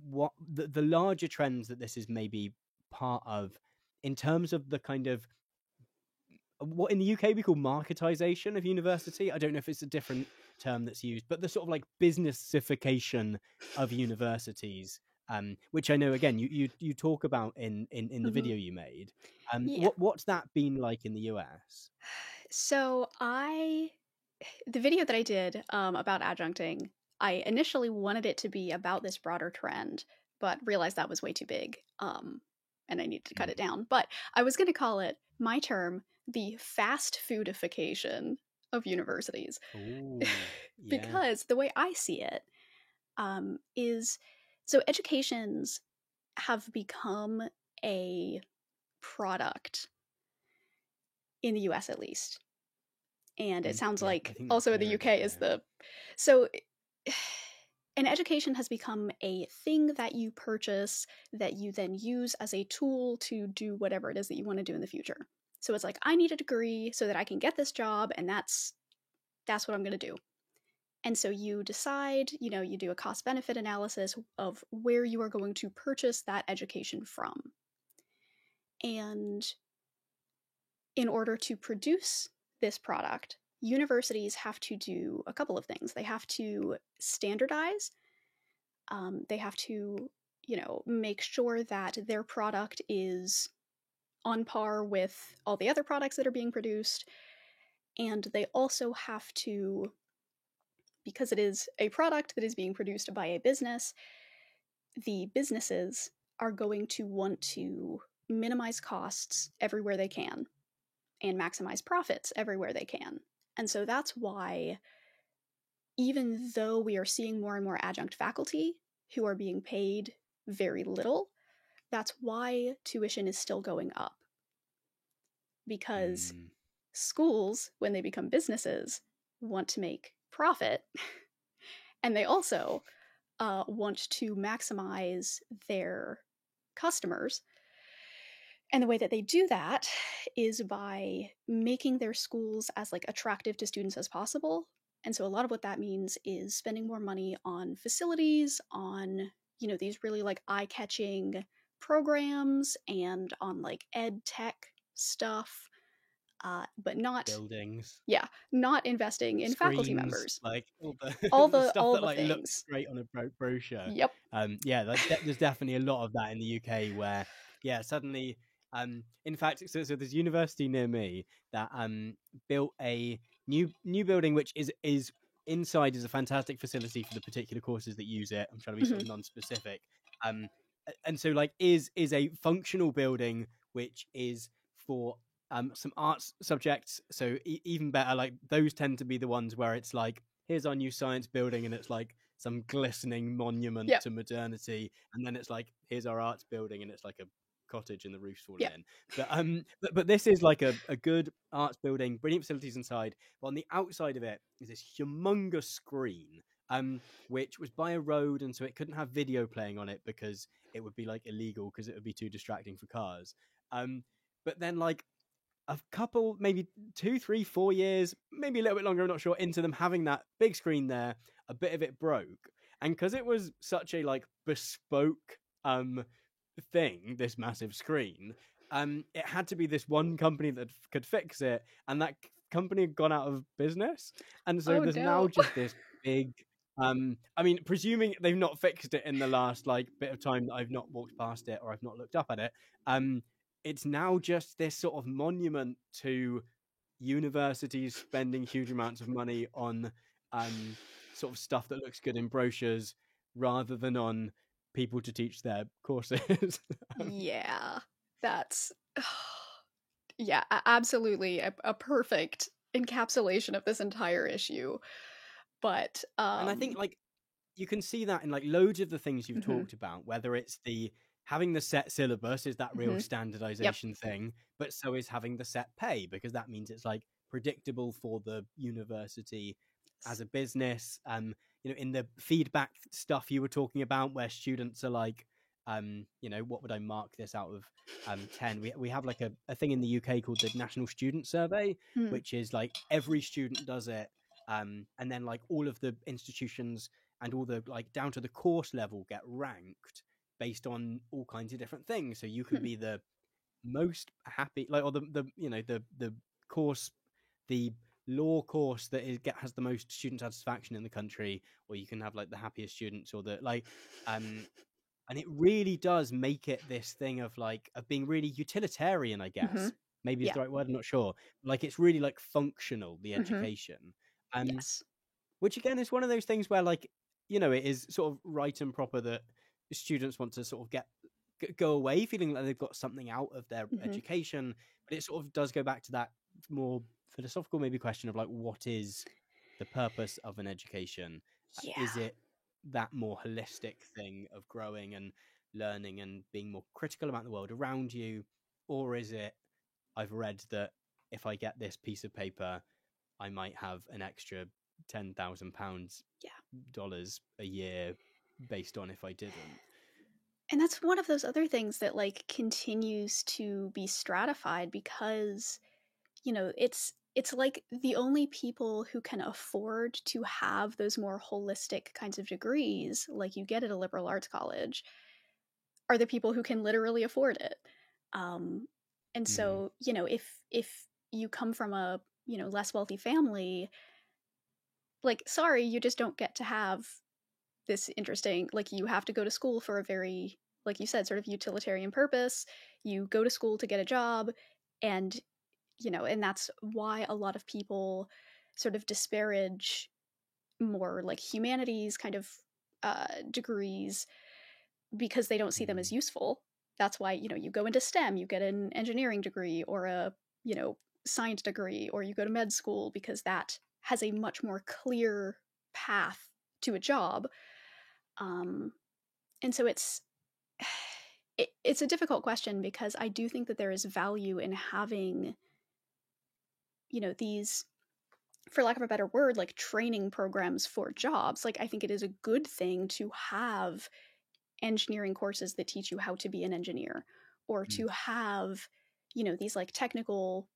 what the larger trends that this is maybe part of in terms of the kind of what in the UK we call marketization of university. I don't know if it's a different term that's used, but the sort of like businessification of universities, which I know again you talk about in the video you made. What's that been like in the US? So the video that I did about adjuncting, I initially wanted it to be about this broader trend, but realized that was way too big, and I needed to cut it down. But I was going to call it, my term, the fast foodification of universities. Ooh, because the way I see it is, so educations have become a product in the US at least. And it sounds like also in the UK is so an education has become a thing that you purchase that you then use as a tool to do whatever it is that you want to do in the future. So it's like, I need a degree so that I can get this job, and that's what I'm going to do. And so you decide, you do a cost-benefit analysis of where you are going to purchase that education from. And in order to produce this product, universities have to do a couple of things. They have to standardize. They have to, make sure that their product is on par with all the other products that are being produced. And they also have to, because it is a product that is being produced by a business, the businesses are going to want to minimize costs everywhere they can and maximize profits everywhere they can. And so that's why, even though we are seeing more and more adjunct faculty who are being paid very little, that's why tuition is still going up. Because schools, when they become businesses, want to make profit, and they also want to maximize their customers. And the way that they do that is by making their schools as like attractive to students as possible. And so a lot of what that means is spending more money on facilities, on, these really like eye-catching programs, and on like ed tech stuff, but not buildings. Yeah, not investing in screens, faculty members. Like all the the stuff all that the like things. looks great on a brochure. Yep. There's definitely a lot of that in the UK where suddenly in fact so there's a university near me that built a new building which is inside is a fantastic facility for the particular courses that use it. I'm trying to be sort of non-specific, and so like is a functional building which is for some arts subjects. So even better, like those tend to be the ones where it's like, here's our new science building, and it's like some glistening monument to modernity, and then it's like, here's our arts building, and it's like a cottage and the roof's falling Yeah. in. But this is like a good arts building, brilliant facilities inside. But on the outside of it is this humongous screen, which was by a road, and so it couldn't have video playing on it because it would be like illegal because it would be too distracting for cars. But then like a couple, maybe 2, 3, 4 years, maybe a little bit longer, I'm not sure, into them having that big screen there, a bit of it broke. And because it was such a like bespoke thing, this massive screen, it had to be this one company that could fix it, and that company had gone out of business. And so there's now just this big I mean, presuming they've not fixed it in the last like bit of time that I've not walked past it or I've not looked up at it, it's now just this sort of monument to universities spending huge amounts of money on sort of stuff that looks good in brochures rather than on people to teach their courses. Yeah, that's yeah, absolutely a perfect encapsulation of this entire issue. But and I think like you can see that in like loads of the things you've Mhm. talked about, whether it's the having the set syllabus is that real Mhm. standardization thing, but so is having the set pay, because that means it's like predictable for the university as a business. You know, in the feedback stuff you were talking about, where students are like, you know, what would I mark this out of 10? We have like a thing in the UK called the National Student Survey, Hmm. which is like every student does it, and then like all of the institutions and all the like down to the course level get ranked based on all kinds of different things. So you can be the most happy, like, or the you know the course, the law course that has the most student satisfaction in the country, or you can have like the happiest students, or the like, and it really does make it this thing of like of being really utilitarian, I guess. Mhm. Maybe is Yeah. the right word, I'm not sure. Like it's really like functional, the education. Yes. Which again is one of those things where like, you know, it is sort of right and proper that students want to sort of go away feeling like they've got something out of their Mhm. education, but it sort of does go back to that more philosophical maybe question of like, what is the purpose of an education? Is Yeah. it that more holistic thing of growing and learning and being more critical about the world around you, or is it, I've read that if I get this piece of paper I might have an extra £10,000 Yeah. dollars a year based on if I didn't? And that's one of those other things that like continues to be stratified because, you know, it's like the only people who can afford to have those more holistic kinds of degrees like you get at a liberal arts college are the people who can literally afford it. And so, you know, if you come from a, you know, less wealthy family, like sorry, you just don't get to have this interesting, like you have to go to school for a very, like you said, sort of utilitarian purpose. You go to school to get a job, and you know, and that's why a lot of people sort of disparage more like humanities kind of degrees because they don't see them as useful. That's why, you know, you go into STEM, you get an engineering degree or a, you know, science degree, or you go to med school because that has a much more clear path to a job. And so it's a difficult question because I do think that there is value in having, you know, these, for lack of a better word, like training programs for jobs. Like I think it is a good thing to have engineering courses that teach you how to be an engineer, or to have, you know, these like technical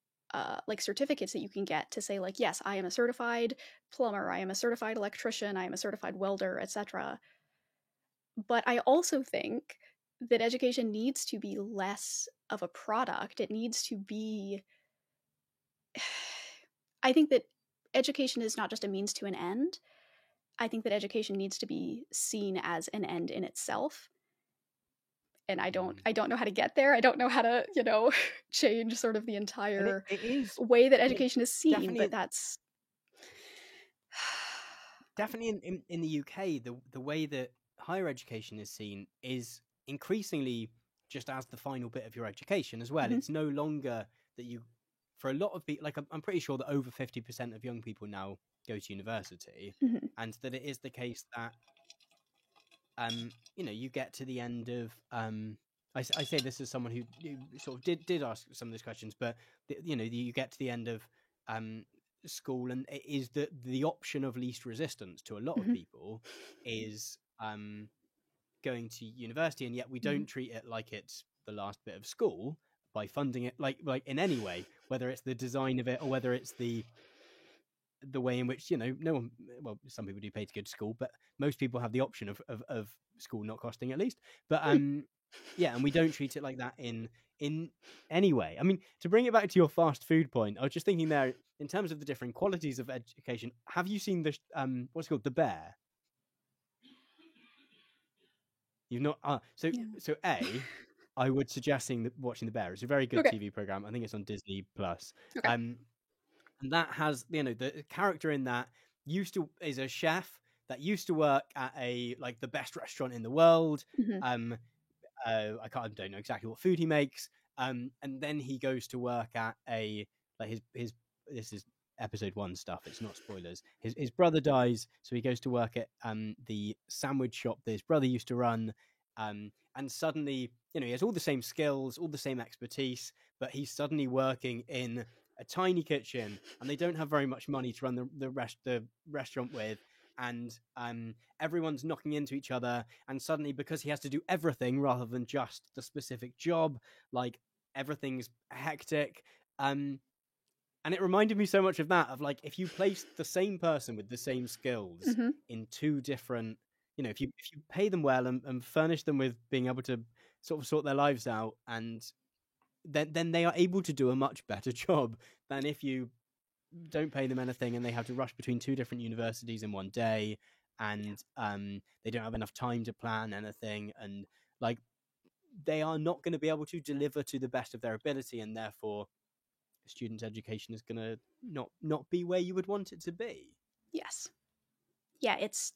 like certificates that you can get to say like, yes, I am a certified plumber, I am a certified electrician, I am a certified welder, etc. But I also think that education needs to be less of a product. It needs to be I think that education is not just a means to an end. I think that education needs to be seen as an end in itself. And I don't know how to get there. I don't know how to, you know, change sort of the And entire it is way that education is seen, definitely but that's definitely in the UK, the way that higher education is seen is increasingly just as the final bit of your education as well. Mhm. It's no longer that you, for a lot of people, like I'm pretty sure that over 50% of young people now go to university, Mhm. and that it is the case that you know, you get to the end of I say this as someone who sort of did ask some of these questions, but you get to the end of school, and it is the option of least resistance to a lot of people is going to university, and yet we don't treat it like it's the last bit of school by funding it like in any way, whether it's the design of it or whether it's the way in which no one, well, some people do pay to go to school, but most people have the option of school not costing at least. But yeah, and we don't treat it like that in any way. I mean, to bring it back to your fast food point, I was just thinking there in terms of the different qualities of education. Have you seen the what's it called, The Bear? You've not so I would suggest watching The Bear. It's a very good TV program. I think it's on Disney Plus. And that has the character in that is a chef that used to work at the best restaurant in the world. I don't know exactly what food he makes. And then he goes to work at his this is episode 1 stuff. It's not spoilers. His brother dies, so he goes to work at the sandwich shop that his brother used to run. And suddenly, he has all the same skills, all the same expertise, but he's suddenly working in a tiny kitchen, and they don't have very much money to run the restaurant with. And everyone's knocking into each other, and suddenly, because he has to do everything rather than just the specific job, everything's hectic. And it reminded me so much of that, of if you place the same person with the same skills in two different, if you pay them well and furnish them with being able to sort of sort their lives out, and then they are able to do a much better job than if you don't pay them anything and they have to rush between 2 different universities in one day, and they don't have enough time to plan anything, and they are not going to be able to deliver to the best of their ability, and therefore student education is going to not be where you would want it to be. Yes. Yeah, it's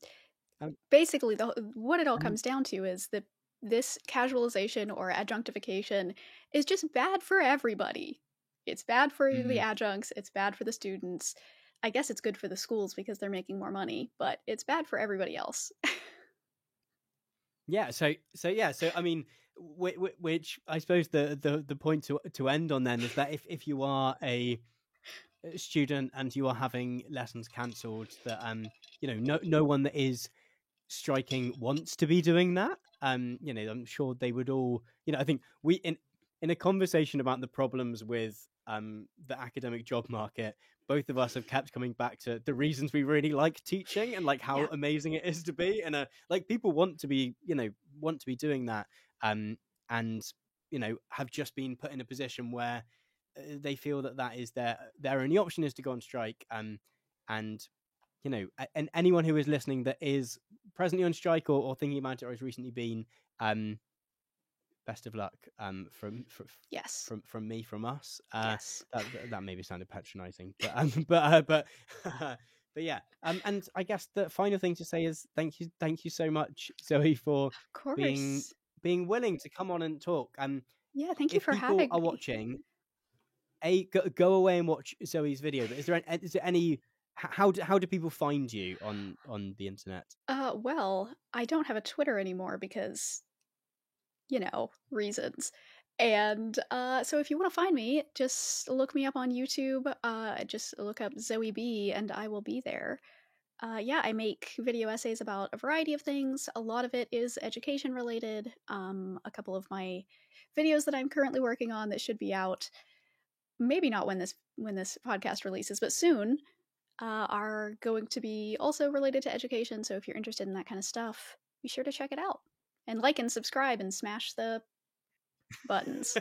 basically what it all comes down to is that this casualization or adjunctification is just bad for everybody. It's bad for the adjuncts, it's bad for the students. I guess it's good for the schools because they're making more money, but it's bad for everybody else. Yeah, so I mean, which I suppose the point to end on then is that if you are a student and you are having lessons cancelled, that no one that is striking wants to be doing that. I'm sure they would all, I think we in a conversation about the problems with the academic job market, both of us have kept coming back to the reasons we really like teaching and how amazing it is to be, and people want to be doing that, and have just been put in a position where they feel that is their only option is to go on strike, and anyone who is listening that is presently on strike or thinking about it or has recently been, best of luck from me, from us. Yes. That maybe sounded patronizing, but yeah. And I guess the final thing to say is thank you so much, Zoe, for being willing to come on and talk. Yeah, thank you for having me. If people are watching, go away and watch Zoe's video. But is there any how do people find you on the internet? Well, I don't have a Twitter anymore because reasons. And so if you want to find me, just look me up on YouTube. Just look up Zoe B and I will be there. I make video essays about a variety of things. A lot of it is education related. A couple of my videos that I'm currently working on that should be out, maybe not when this podcast releases, but soon, are going to be also related to education. So if you're interested in that kind of stuff, be sure to check it out. And like and subscribe and smash the buttons.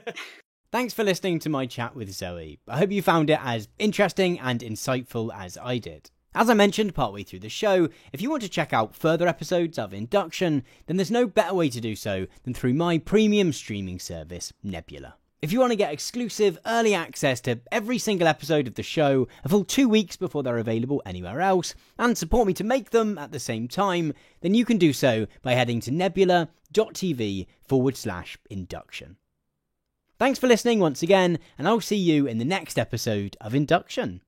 Thanks for listening to my chat with Zoe. I hope you found it as interesting and insightful as I did. As I mentioned partway through the show, if you want to check out further episodes of Induction, then there's no better way to do so than through my premium streaming service, Nebula. If you want to get exclusive early access to every single episode of the show a full 2 weeks before they're available anywhere else, and support me to make them at the same time, then you can do so by heading to nebula.tv/induction. Thanks for listening once again, and I'll see you in the next episode of Induction.